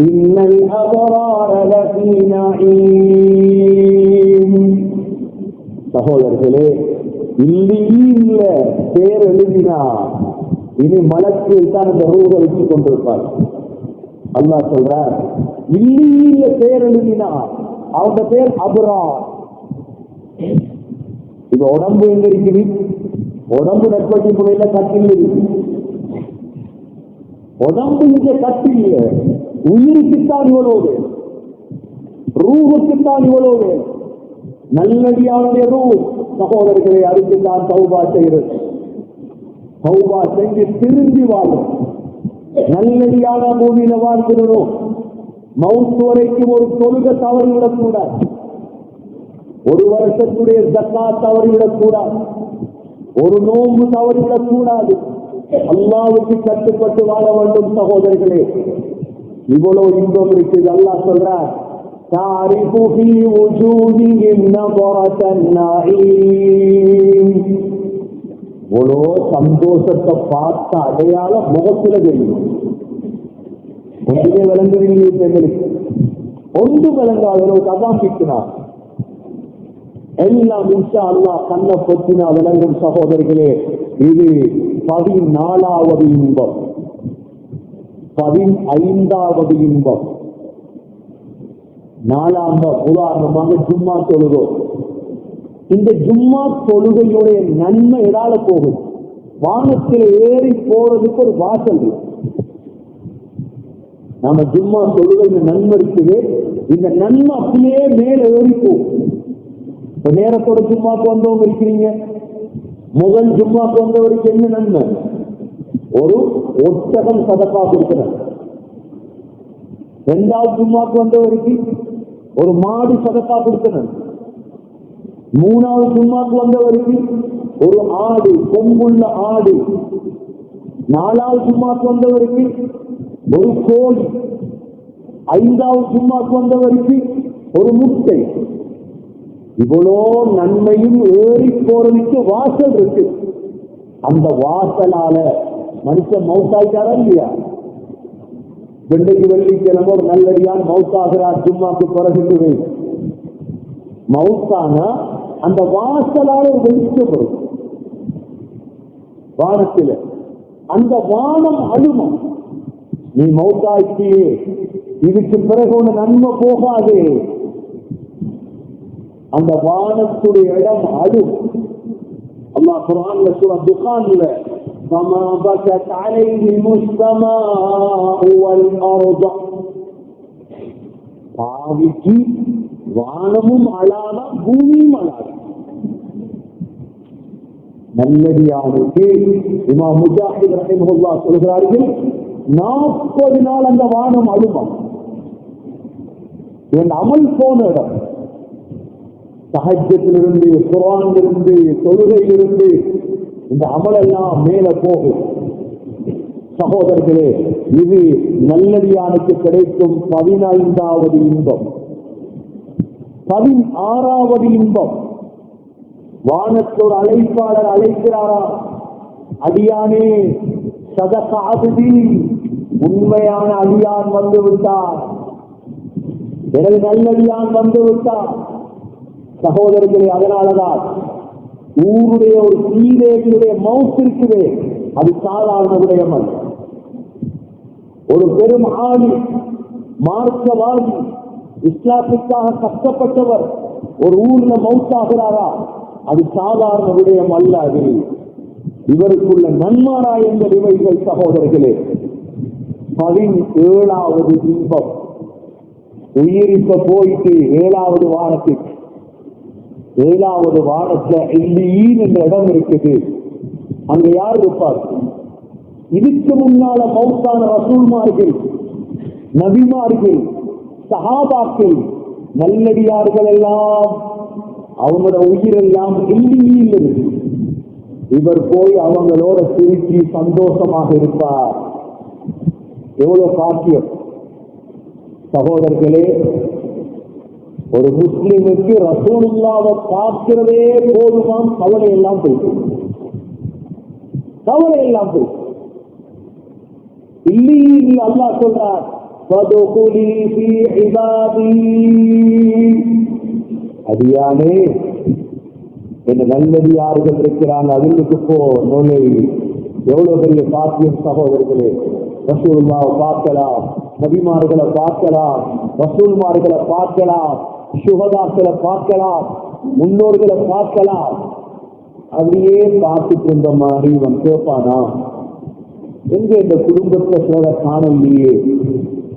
إِنَّ الْأَبْرَارَ لَفِي نَعِيمٍ. சகோதரர்களே, இல்ல பேர் எழுதினா இனி மலக்கில் தான் இந்த ரூஹை வச்சு கொண்டிருப்பார். அல்லாஹ் சொல்றார், இல்ல பேர் எழுதினா அவங்க பேர் அபரார். இப்ப உடம்பு எங்க இருக்குது? உடம்பு நட்பட்டி முறையில கட்டில் இருக்கு. உடம்பு இங்க கட்டில், உயிருக்குத்தான் இவ்வளவு, ரூஹுக்குத்தான் இவ்வளவு. நல்லடியானுடைய ரூ சகோதரர்களை அதுக்குத்தான் தௌபா செய்கிறது. தௌபா செஞ்சு திரும்பி வாழும். நல்லடியான பூமியில வாழ்ந்துடணும். மவுத் வரைக்கும் ஒரு தொழுகை தவறிவிடக்கூடாது. 1 வருஷத்துடைய ஜக்காத் தவறிவிடக்கூடாது. ஒரு நோன்பு தவறிவிடக்கூடாது. அல்லாஹ்வுக்கு கட்டுப்பட்டு வாழ வேண்டும் சகோதரர்களே. இவ்வளவு இன்பம் இருக்குது. அல்லாஹ் சொல்றார், تعرف في وجوههم نظرة النعيم. இவ்வளோ சந்தோஷத்தை பார்த்த அடையாளம் முகத்துல தெரியும். ஒன்றுமே விளங்குவீங்க எங்களுக்கு, ஒன்று விளங்காத அதான் பிடிக்கிறார். எல்லாம் இன்ஷா அல்லாஹ் கண்ணை பொத்தினா விளங்கும் சகோதரர்களே. இது 14வது இன்பம். 15வது இன்பம். 4ஆம் உதாரணமாக ஜும்மா தொழுகை. இந்த ஜும்மா தொழுகையுடைய நன்மை எதால போகும்? வானத்தில் ஏறி போறதுக்கு ஒரு வாசல். நாம ஜும்மா தொழுகை நன்மை இருக்குது. இந்த நன்மை அப்படியே மேல ஏறி போகும். இப்ப நேரத்தோட ஜும்மாக்கு வந்தவங்க இருக்கிறீங்க. முதல் ஜும்மாக்கு வந்தவருக்கு என்ன நன்மை? ஒரு ஒட்டகம் சதக்கா கொடுக்கிறார். 2வது ஜும்மாக்கு வந்தவருக்கு ஒரு மாடு சதக்கா கொடுக்கிறார். 3வது ஜும்மாக்கு வந்தவருக்கு ஒரு ஆடு, கொம்புள்ள ஆடு. 4வது ஜும்மாக்கு வந்தவருக்கு ஒரு கோழி. 5வது ஜும்மாக்கு வந்தவருக்கு ஒரு முட்டை. இவ்வளோ நன்மையும் ஏறி போறதுக்கு வாசல் இருக்கு. அந்த வாசலால மனுஷன் மவுத்தாயிட்டாரா இல்லையா? வெள்ளைக்கு வெள்ளிக்கிழமை ஒரு நல்லடியான் மவுத்தாகிறார், ஜும்மாக்கு பிறகு மவுத்தானா அந்த வாசலால ஒரு வெளிச்சம் வரும் வானத்தில். அந்த வானம் அழுமா, நீ மவுத்தாயிட்டியே, இதுக்கு பிறகு ஒன்று நன்மை போகாது. அந்த வானத்துடைய இடம் அழும். அல்லாஹ் குர்ஆன்ல சூரா துகான்ல فما بكت عليهم السماء والأرض, பாவிக்கு வானமும் அழாத பூமியும் அழாத. நல்லடியானுக்கு இமாம் முஜாஹித் ரஹிமஹுல்லாஹ் சொல்கிறார்கள், 40 நாள் அந்த வானம் அழுமா. என் அமல் போன இடம், தஹஜ்ஜத்திலிருந்து, குர்ஆனிலிருந்து, தொழுகையிலிருந்து இந்த அமல் எல்லாம் மேல போகும். சகோதரர்களே, இது நல்லடியானுக்கு கிடைக்கும் 15வது இன்பம். 16வது இன்பம், வானத்தோர் அழைப்பாளர் அழைக்கிறாரா, அடியானே சதகாபதி, உண்மையான அடியான் வந்து விட்டார், எனது நல்லடியான் வந்து விட்டார். சகோதரர்களே, அதனாலதான் ஊருடைய ஒரு சீதேவியுடைய மவுத் இருக்குதே, அது சாதாரண விடயம் அல்ல. ஒரு பெரும் ஆளி, மார்க்கவாதி, இஸ்லாத்துக்காக கஷ்டப்பட்டவர் ஒரு ஊர்ல மவுத்தாகிறாரா, அது சாதாரண விடயம் அல்ல. அது இவருக்குள்ள நன்மாராயங்கள் இவைகள். சகோதரர்களே, 17வது இன்பம், உயிரிப்ப போயிட்டு 7வது வாரத்துக்கு, 7வது வாரத்துல இல்லீன் என்ற இடம் இருக்குது. அங்க யார் இருப்பார்? இதுக்கு முன்னால மௌத்தான ரசூல்மார்கள், நபிமார்கள், சஹாபாக்கள், நல்லடியார்கள் எல்லாம் அவங்களோட உயிர் எல்லாம் இல்லீன் இருக்கு. இவர் போய் அவங்களோட சிரிச்சு சந்தோஷமாக இருப்பார். எவ்வளவு பாக்கியம் சகோதரர்களே! ஒரு முஸ்லிமுக்கு ரசூலுல்லாஹ்வை பார்க்கிறதே போதுமாம், கவலை எல்லாம் போயிடும், கவலை எல்லாம் போயிடும். இல்லையில் அல்லாஹ் சொல்றார், ஃபதுகுலி ஃபீ இபாதி, அடியானே என்ன நல்லடியார்கள் இருக்கிறாங்க, அதுக்கு போ, நுழை. எவ்வளவு பெரிய பாக்கியம் சகோதரர்களே! ரசூலுல்லாஹ்வை பார்க்கலாம், நபிமார்களை பார்க்கலாம், ரசூல்மார்களை பார்க்கலாம், சுஹதாக்களை பார்க்கலாம், முன்னோர்களை பார்க்கலாம். அப்படியே பார்த்துட்டு இருந்த மாதிரி இவன் கேட்பானா, எங்க இந்த குடும்பத்தை சில காணலையே,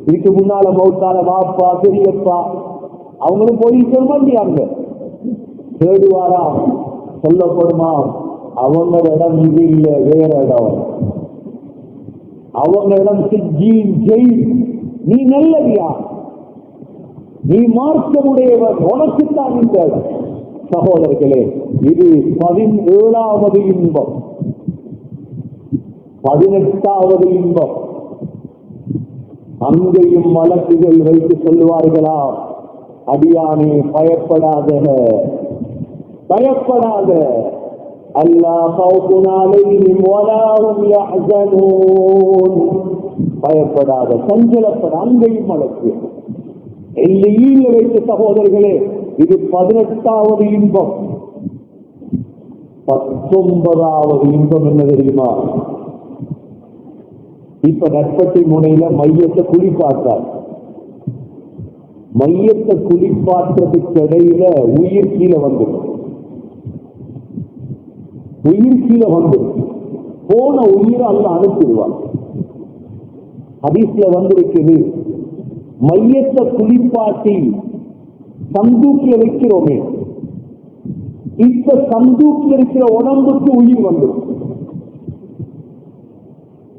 இதுக்கு முன்னால மௌத்தால வாப்பா பெரியப்பா அவங்களும் போய் சொல்ல மாட்டியாங்க, தேடுவாரா, சொல்லப்படுமா, அவங்க இடம் இது இல்லை, வேற இடம், அவங்க இடம் சிஜ்ஜீன் ஜெயில். நீ நல்லதியா, நீ மார்க்கமுடையவர், உனக்குத்தான் இந்த இடம். சகோதரர்களே, இது 17வது இன்பம். 18வது இன்பம், அங்கேயும் மலக்குகள் வைத்து சொல்லுவார்களா, அடியானே பயப்படாத, பயப்படாத, அல்லா கௌஃபுன் அலைஹிம் வலா ஹும் யஹ்ஸனூன், பயப்படாத, சஞ்சலப்பட. அங்கேயும் மலக்கு எல்லையில் வைத்த சகோதரர்களே, இது 18வது இன்பம். 19வது இன்பம் என்ன தெரியுமா? இப்ப நட்பட்டி முனையில மையத்தை குளிப்பாட்டார். மையத்தை குளிப்பாற்றதுக்கு இடையில உயிர் கீழே வந்துடும், உயிர் கீழே வந்து போன உயிரை அல்ல அனுப்பிடுவார். ஹதீஸ்ல வந்திருக்குது, மையத்தை குளிப்பாட்டி சந்தூக்கில வைக்கிறோமே, இப்ப சந்தூக்கில் இருக்கிற உடம்புக்கு உயிர் வந்து.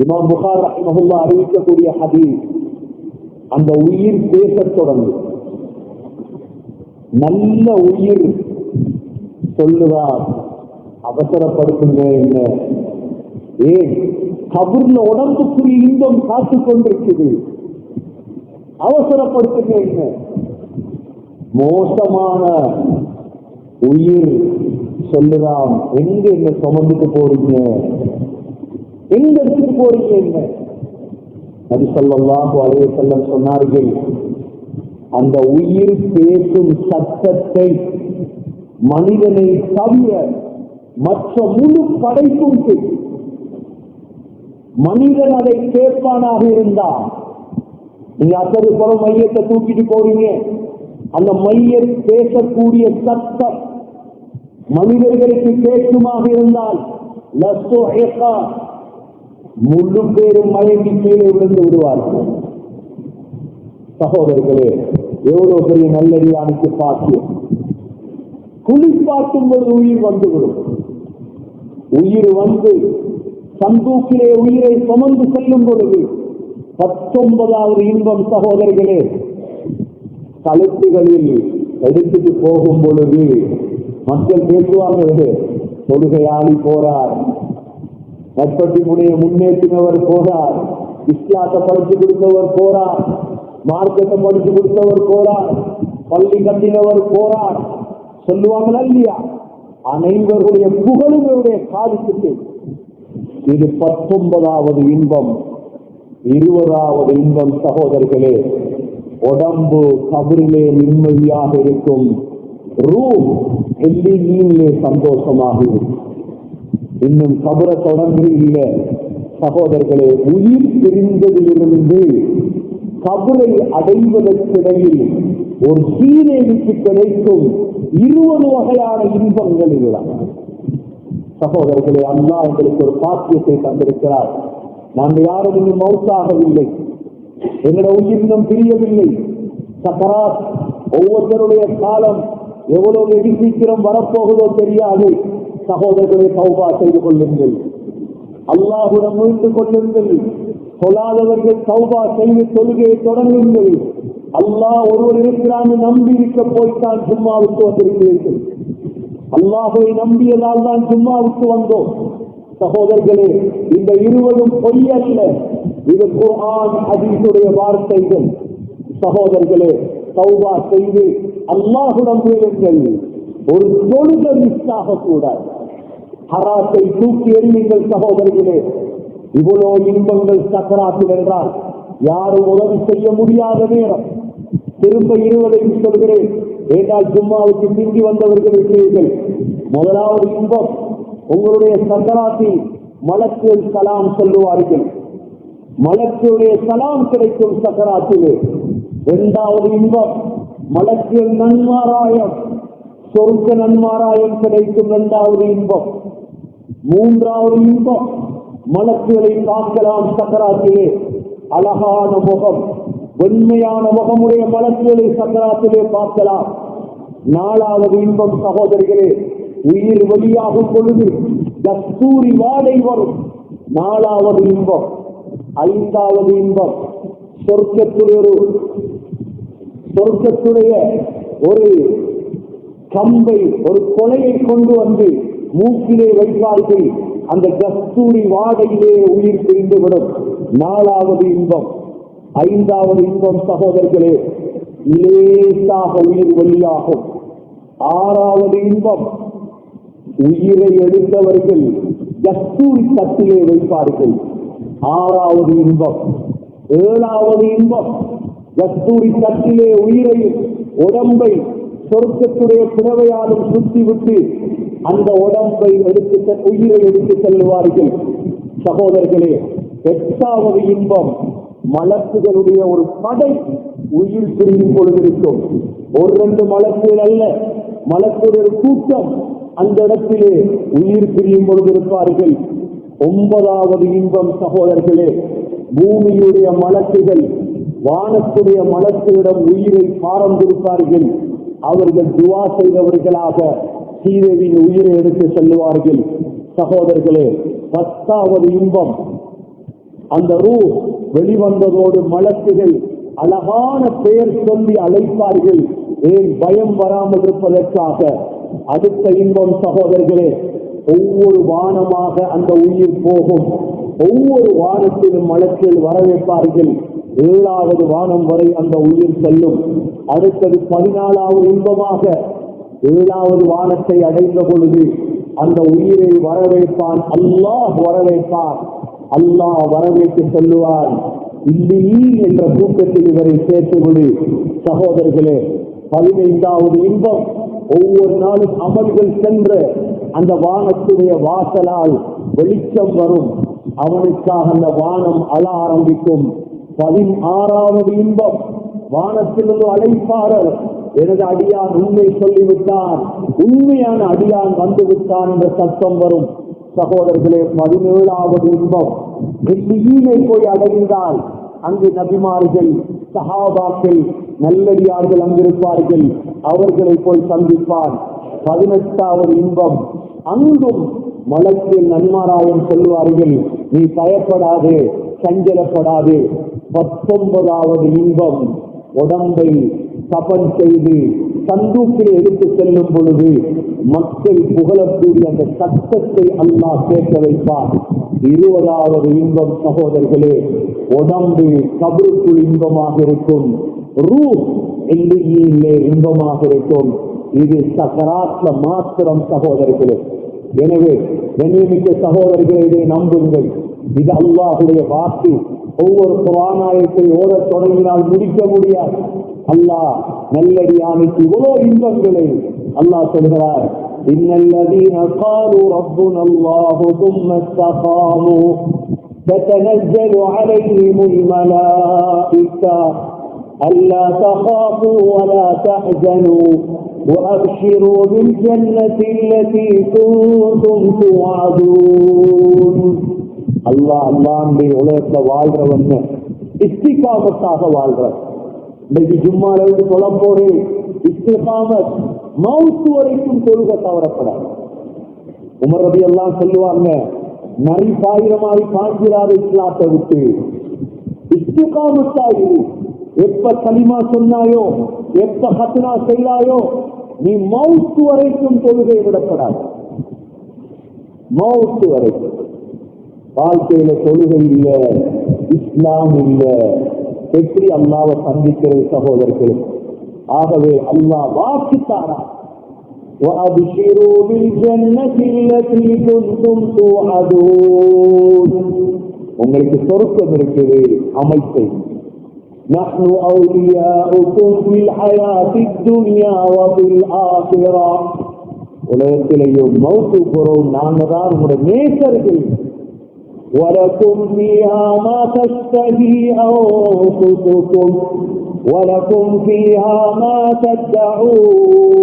இமாம் புகாரி ரஹிமஹுல்லாஹ் அறிவிக்கக்கூடிய ஹதீஸ், அந்த உயிர் பேசத் தொடங்கும். நல்ல உயிர் சொல்லுவார், அவசரப்படுத்துங்க என்ன, ஏன் கபர்ல உடம்புக்குரிய இன்பம் காத்துக் கொண்டிருக்குது, அவசரப்படுத்துங்க என்ன. மோசமான உயிர் சொல்லுறான், எங்க என்ன சுமந்துட்டு போறீங்க, எங்க எடுத்துட்டு போறீங்க? என்ன நபி ஸல்லல்லாஹு அலைஹி வஸல்லம் சொன்னார்கள், அந்த உயிர் பேசும் சத்தத்தை மனிதனை தவிர மற்ற முழு படைப்பும் கேட்கும். மனிதன் அதை கேட்பானாக இருந்தா, நீங்க அசரு போற மையத்தை தூக்கிட்டு போறீங்க, அந்த மைய பேசக்கூடிய சத்தம் மனிதர்களுக்கு கேட்குமாக இருந்தால் முழு பேரும் மயங்கி கீழே விழுந்து விடுவார்கள். சகோதரர்களே, எவ்வளவு பெரிய நல்லடியானுக்கு பாக்கியம்! குளிப்பாட்டும் போது உயிர் வந்துவிடும். உயிர் வந்து சந்தூக்கிலே உயிரை சுமந்து செல்லும் பொழுது 19வது இன்பம் சகோதரர்களே, கழுத்துகளில் எடுத்துட்டு போகும் பொழுது மக்கள் பேசுவாங்க, தொழுகையாளி போறார், நட்பட்டி முனையை முன்னேற்றினவர் போறார், இஸ்லாத்தை படித்து கொடுத்தவர் போறார், மார்க்கத்தை படித்து கொடுத்தவர் போறார், பள்ளி கட்டினவர் போறார் சொல்லுவாங்களா இல்லையா? அனைவருடைய புகழும் அவருடைய காதுக்கு. இது 19வது இன்பம். 20வது இன்பம் சகோதரர்களே, உடம்பு கபரிலே நிம்மதியாக இருக்கும், ரூஹ் எல்லிலே சந்தோஷமாக இருக்கும். இன்னும் கபரை தொடர்ந்து இல்லை சகோதரர்களே, உயிர் பிரிந்ததிலிருந்து கபரை அடைவதற்கிடையில் ஒரு சீரேவிக்கு கிடைக்கும் 20 வகையான இன்பங்கள் இதுதான் சகோதரர்களே. அல்லாஹ் எங்களுக்கு ஒரு பாக்கியத்தை தந்திருக்கிறார். நாங்கள் யாரும் இன்னும் மௌத்தாகவில்லை, எங்களுடைய உயிர் இன்னும் பிரியவில்லை. சக்கராத், ஒவ்வொருத்தருடைய காலம் எவ்வளவு வெகு சீக்கிரம் வரப்போகுதோ தெரியாது. சகோதரர்களை தௌபா செய்து கொள்ளுங்கள், அல்லாஹுடன் மீண்டு கொள்ளுங்கள். சொல்லாதவர்கள் தௌபா செய்து தொழுகையை தொடங்குங்கள். அல்லாஹ் ஒருவர் இருக்கிறான் நம்பி இருக்க போய்த்தான் ஜும்மாவுக்கு வந்திருக்கிறீர்கள். அல்லாஹுவை நம்பியதால் தான் ஜும்மாவுக்கு வந்தோம். சகோதரர்களே, இந்த 20ம் பொய் அல்ல, இது குர்ஆன் ஹதீஸுடைய வார்த்தைகள். சகோதரர்களே, தௌபா செய்து அல்லாஹுடன் மீளுங்கள். ஒரு தொழுகை மிஸ் ஆகக்கூடாது. ஹராத்தை தூக்கி எறியுங்கள் சகோதரர்களே. இவ்வளவு இன்பங்கள் சக்கராத்தில் என்றால் யாரும் உதவி செய்ய முடியாத நேரம். திரும்ப 20ஐயும் சொல்கிறேன், ஏனால் ஜும்மாவுக்கு பிந்தி வந்தவர்கள் இருக்கிறீர்கள். முதலாவது இன்பம், உங்களுடைய சக்கராத்தில் மலக்குகள் சலாம் சொல்லுவார்கள், மலக்குடைய சலாம் கிடைக்கும் சக்கராத்திலே. 2வது இன்பம், மலக்குகள் நன்மாராயம், சொர்க்க நன்மாராயம் கிடைக்கும் 2வது இன்பம். 3வது இன்பம், மலக்குகளை பார்க்கலாம் சக்கராத்திலே. அழகான முகம், வெண்மையான முகமுடைய மலக்குகளை சக்கராத்திலே பார்க்கலாம். 4வது இன்பம் சகோதரிகளே, உயிர் வெளியாகும் பொழுது கஸ்தூரி வாடை வரும். 4வது இன்பம். 5வது இன்பம், சொர்க்கத்துடைய ஒரு கம்பை, ஒரு கொலையை கொண்டு வந்து மூக்கிலே வைப்பார்கள். அந்த கஸ்தூரி வாடையிலே உயிர் பிரிந்துவிடும். 4வது இன்பம். 5வது இன்பம் சகோதரர்களே, லேசாக உயிர் வெளியாகும். 6வது இன்பம், உயிரை எடுத்தவர்கள் கஸ்தூரி தட்டிலே வைப்பார்கள். 6வது இன்பம். 7வது இன்பம், கஸ்தூரி தட்டிலே உயிரை, உடம்பை சொர்க்கத்துடைய பிறவையாலும் சுற்றிவிட்டு அந்த உடம்பை எடுத்து உயிரை எடுத்து செல்வார்கள். சகோதரர்களே, 8வது இன்பம், மலக்குகளுடைய ஒரு படை உயிர் பிரியும் பொழுது இருக்கும். 1-2 மலக்குகள் அல்ல, மலக்குடைய ஒரு கூட்டம் அந்த இடத்திலே உயிர் பிரியும் பொழுது இருப்பார்கள். 9வது இன்பம் சகோதரர்களே, பூமியுடைய மலக்குகள் வானத்துடைய மலக்குகளிடம் உயிரை பாரந்திருப்பார்கள். அவர்கள் துவா செய்தவர்களாக சீதேவின் உயிரை எடுத்து செல்லுவார்கள். சகோதரர்களே, 10வது இன்பம், அந்த ரூஹ் வெளிவந்ததோடு மலக்குகள் அழகான பெயர் சொல்லி அழைப்பார்கள். ஏன்? பயம் வராமல் இருப்பதற்காக. அடுத்த இன்பம் சகோதரர்களே, ஒவ்வொரு வானமாக அந்த உயிர் போகும். ஒவ்வொரு வானத்திலும் மலக்குகள் வரவேற்பார்கள். 7வது வானம் வரை அந்த உயிர் செல்லும். அடுத்தது 14வது இன்பமாக 7வது வானத்தை அடைந்த பொழுது அந்த உயிரை வரவேற்பான், அல்லாஹ் வரவேற்பான். அல்லாஹ் வரவேற்று சொல்லுவார், இல்லீன் என்ற கூட்டத்தில் இவரை சேர்த்துவிடு. சகோதரர்களே, 15வது இன்பம் ஒவ்வொரு நாளும் அமல்கள் சென்ற அந்த வானத்துடைய வாசலால் வெளிச்சம் வரும். அவனுக்காக அந்த வானம் அழ ஆரம்பிக்கும். 16வது இன்பம் வானத்திலிருந்து அழைப்பாளர், எனது அடியான் உண்மை சொல்லிவிட்டான், உண்மையான அடியான் வந்து விட்டான் என்ற சத்தம் வரும். சகோதரர்களே, 17வது இன்பம் வெள்ளியை போய் அடைந்தால் அங்கு நபிமார்கள், சஹாபாக்கள், நல்லடியார்கள் அங்கிருப்பார்கள், அவர்களை போய் சந்திப்பார். 18வது இன்பம் அங்கும் மலக்கில் நன்மாராயம் சொல்லுவார்கள், நீ பயப்படாது, சஞ்சலப்படாது. 19வது இன்பம் உடம்பை கபன் செய்து சந்தூக்கில் எடுத்து செல்லும் பொழுது மக்கள் புகழக்கூடிய அந்த சத்தத்தை அல்லாஹ் கேட்க வைப்பார். 20வது இன்பம் சகோதரர்களே, உடம்பு கபருக்குள் இன்பமாக இருக்கும், ரூஹ் எல்லையிலே இன்பமாக இருக்கும். இது சக்கராத்ல மாத்திரம் சகோதரர்களே. எனவே கண்ணியமிக்க சகோதரர்களே, இதை நம்புங்கள். இது அல்லாஹுடைய வாக்கு. ஒவ்வொரு குர்ஆனாயத்தை ஓதத் தொடங்கினால் முடிக்க முடியாது. அல்லாஹ் நல்லடியானுக்கு இவ்வளவு இன்பங்களை அல்லாஹ் சொல்கிறார். இன்னல்லதீன காலு ரப்புனா அல்லாஹு தும்ம இஸ்தகாமு ததனஸ்ஸலு அலைஹிமுல் மலாயிகா அல்லா தகாஃபு வலா தஹ்ஸனு وأبشروا بالجنة التي كنتم توعدون. அல்லாஹ் அல்லாஹ்வுடைய உலகத்துல வாழ்றவன் இஸ்திகாமத்தாக வாழ்றவன். இன்னைக்கு ஜும்மால இருந்து சொல்ல போறேன், இஸ்திகாமத் மௌத் வரைக்கும் தொழுக தவறப்படாது. உமர் ரலியல்லாஹு அன்ஹு சொல்லுவாங்க, நரி பாயிர மாதிரி பாஞ்சிராத இஸ்லாத்தை விட்டு இஸ்திகாமத்தாகி எப்ப கலிமா சொன்னாயோ, எப்ப ஹத்னா செய்தாயோ, நீ மௌத் வரைக்கும் தொழுகை விடப்படாது. மௌத் வரைக்கும் வாழ்க்கையில தொழுகை இல்ல, இஸ்லாம் இல்ல, எப்படி அல்லாஹ்வை சந்திக்கிறது சகோதரர்களே? ஆகவே அல்லாஹ் வாக்குத்தாரா, وَأَبْشِرُوا بِالْجَنَّةِ الَّتِي كُنْتُمْ تُوعَدُونَ. உங்களுக்கு சொர்க்கம் இருக்குது, அமைப்பை. نحن أولياؤكم في الحياة الدنيا وفي الآخرة. உலகத்திலேயும் மௌத்து பொருள் நாங்கள் தான் உங்களுடைய நேசர்கள். وَلَكُمْ فِيهَا مَا تَشْتَهِي أَنفُسُكُمْ وَلَكُمْ فِيهَا مَا تَدَّعُونَ.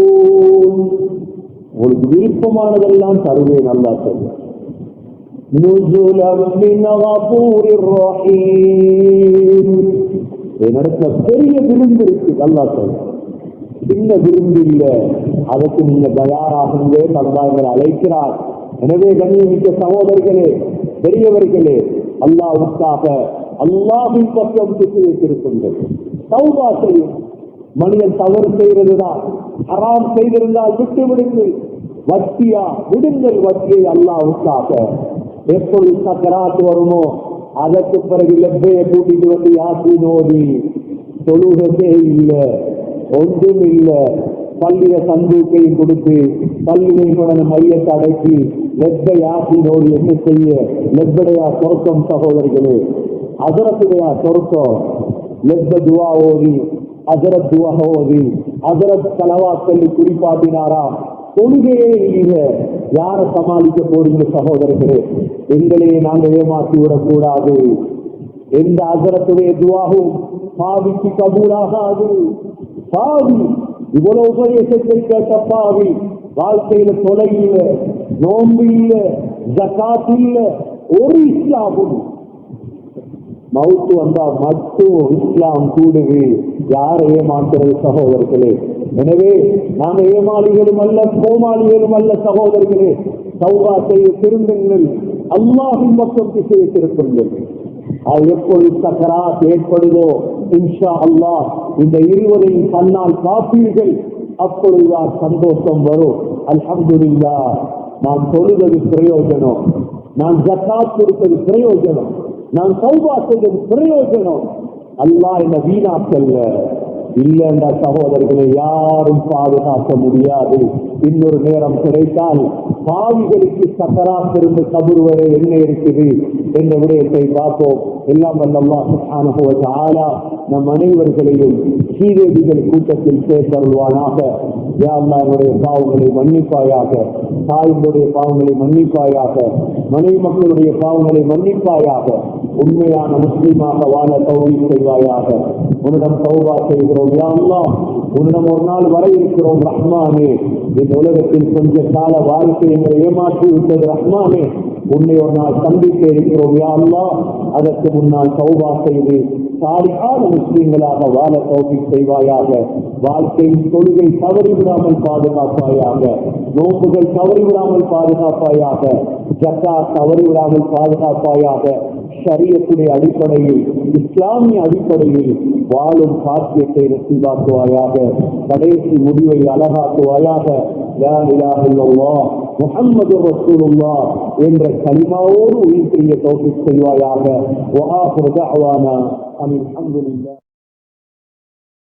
உங்களுக்கு விருப்பமானதெல்லாம் தருவேன் அல்லாஹ் சொல்றார். نُزُلًا مِنْ غَفُورٍ رَحِيمٍ. என்னிடத்துல பெரிய விருந்து இருக்கு அல்லாஹ் சொல்றார். சின்ன விருந்து இல்ல, அதற்கு நீங்க தயாராகுங்களே அல்லாஹ் எங்களை அழைக்கிறார். எனவே கண்ணியமிக்க சகோதரர்களே, பெரியவர்களே, அல்லாஹ்வுக்காக அல்லாஹ்வின் பக்கம் திசையை திருப்புங்கள். தௌபா செய்யும். மனிதன் தவறு செய்வதுதான், ஹராம் செய்திருந்தால் விட்டு விடுங்கள். வட்டியா விடுங்கள், வட்டியை அல்லாஹ்வுக்காக. எப்பொழுது சக்கராத் வருமோ அதற்கு பிறகு லெப்பையை கூட்டிட்டு வந்து யாசின் ஓதி தொழுகவே இல்லை, ஒன்றும் இல்லை. பள்ளிய சந்தூக்கையும் கொடுத்து பள்ளியை மையத்தை அடக்கி லெப்பை யாசின் ஓதி என்ன செய்ய? லெப்படையா சொர்க்கம் சகோதரிகளே, அசரத்துடையா சொர்க்கம். லெப்ப துவா ஓதி, அசரத் துவா ஓதி, அசரத் கலவா சொல்லி குறிப்பாட்டினாரா? தொழுகையே இல்லை. யாரை சமாளிக்க போறீங்க சகோதரர்களே? எங்களையே நாங்கள் ஏமாற்றி விடக்கூடாது. எந்த அசரத்துடைய துவாவும் பாவிக்கு கபூலாகாது. பாவி இவ்வளவு உபதேசத்தை கேட்ட பாவி வாழ்க்கையில தொலை இல்ல, நோன்பு இல்ல, ஜகாத் இல்ல, ஒரு இஸ்லாமும். மவுத்து வந்தா மட்டும் இஸ்லாம் கூடுது. யார் ஏமாற்றுறது சகோதரர்களே? எனவே நாங்க ஏமாளிகளும் அல்ல, கோமாளிகளும் அல்ல சகோதரர்களே. தௌபா செய்ய திரும்புங்கள், அல்லாஹ்வின் பக்கம் திசையை திருப்புங்கள். அது எப்பொழுது சக்கராத் ஏற்படுதோ இன்ஷா அல்லாஹ் இந்த 20ஐயும் கண்ணால் காப்பீர்கள். அப்பொழுதுதான் சந்தோஷம் வரும். அல்ஹம்துலில்லாஹ், நான் தொழுவது பிரயோஜனம், நான் ஜகாத் கொடுத்தது பிரயோஜனம், நான் தௌபா செய்தது பிரயோஜனம். அல்லாஹ் என்ன வீணாக்கல்ல. இல்லைன்ற சகோதரர்களை யாரும் பாதுகாக்க முடியாது. இன்னொரு நேரம் கிடைத்தால் பாவிகளுக்கு சக்கராத்திருந்து கபர் வரை என்ன இருக்குது என்ற விடயத்தை பார்ப்போம். எல்லாம் வல்ல அல்லாஹ் சுப்ஹானஹு வ தஆலா நம் அனைவர்களையும் சீரேடிகள் கூட்டத்தில் சேர்த்தருள்வானாக. யா அல்லாஹ் என்னுடைய பாவங்களை மன்னிப்பாயாக, தாயினுடைய பாவங்களை மன்னிப்பாயாக, மனைவி மக்களுடைய பாவங்களை மன்னிப்பாயாக, உண்மையான முஸ்லீமாக வாழ தௌஃபீக் செய்வாயாக. உன்னிடம் தௌபா செய்கிறோம் யா அல்லாஹ், உன்னிடம் ஒரு நாள் வர இருக்கிறோம் ரஹ்மானே. இந்த உலகத்தில் கொஞ்ச கால வாழ்க்கை எங்களை ஏமாற்றி விட்டது ரஹ்மானே, உன்னை ஒரு நாள் சந்திக்க இருக்கிறோம் யா அல்லாஹ். அதற்கு முன்னால் தௌபா செய்து சாலிஹான முஸ்லீம்களாக வாழ தௌஃபீக் செய்வாயாக. வாழ்க்கையின் தொழுகை தவறிவிடாமல் பாதுகாப்பாயாக, நோன்புகள் தவறிவிடாமல் பாதுகாப்பாயாக, ஜக்காத் தவறிவிடாமல் பாதுகாப்பாயாக. ஷரியத்துடைய அடிப்படையில், இஸ்லாமிய அடிப்படையில் வாழும் பாக்கியத்தை நசீபாக்குவாயாக. கடைசி முடிவை அழகாக்குவாயாக. லா இலாஹ இல்லல்லாஹ் முஹம்மது ரசூலுல்லாஹ் என்ற கலிமாவோடு உயிர் செய்ய தௌஃபீக் செய்வாயாக. வஆகிரு தஅவானா அல்ஹம்துலில்லாஹ்.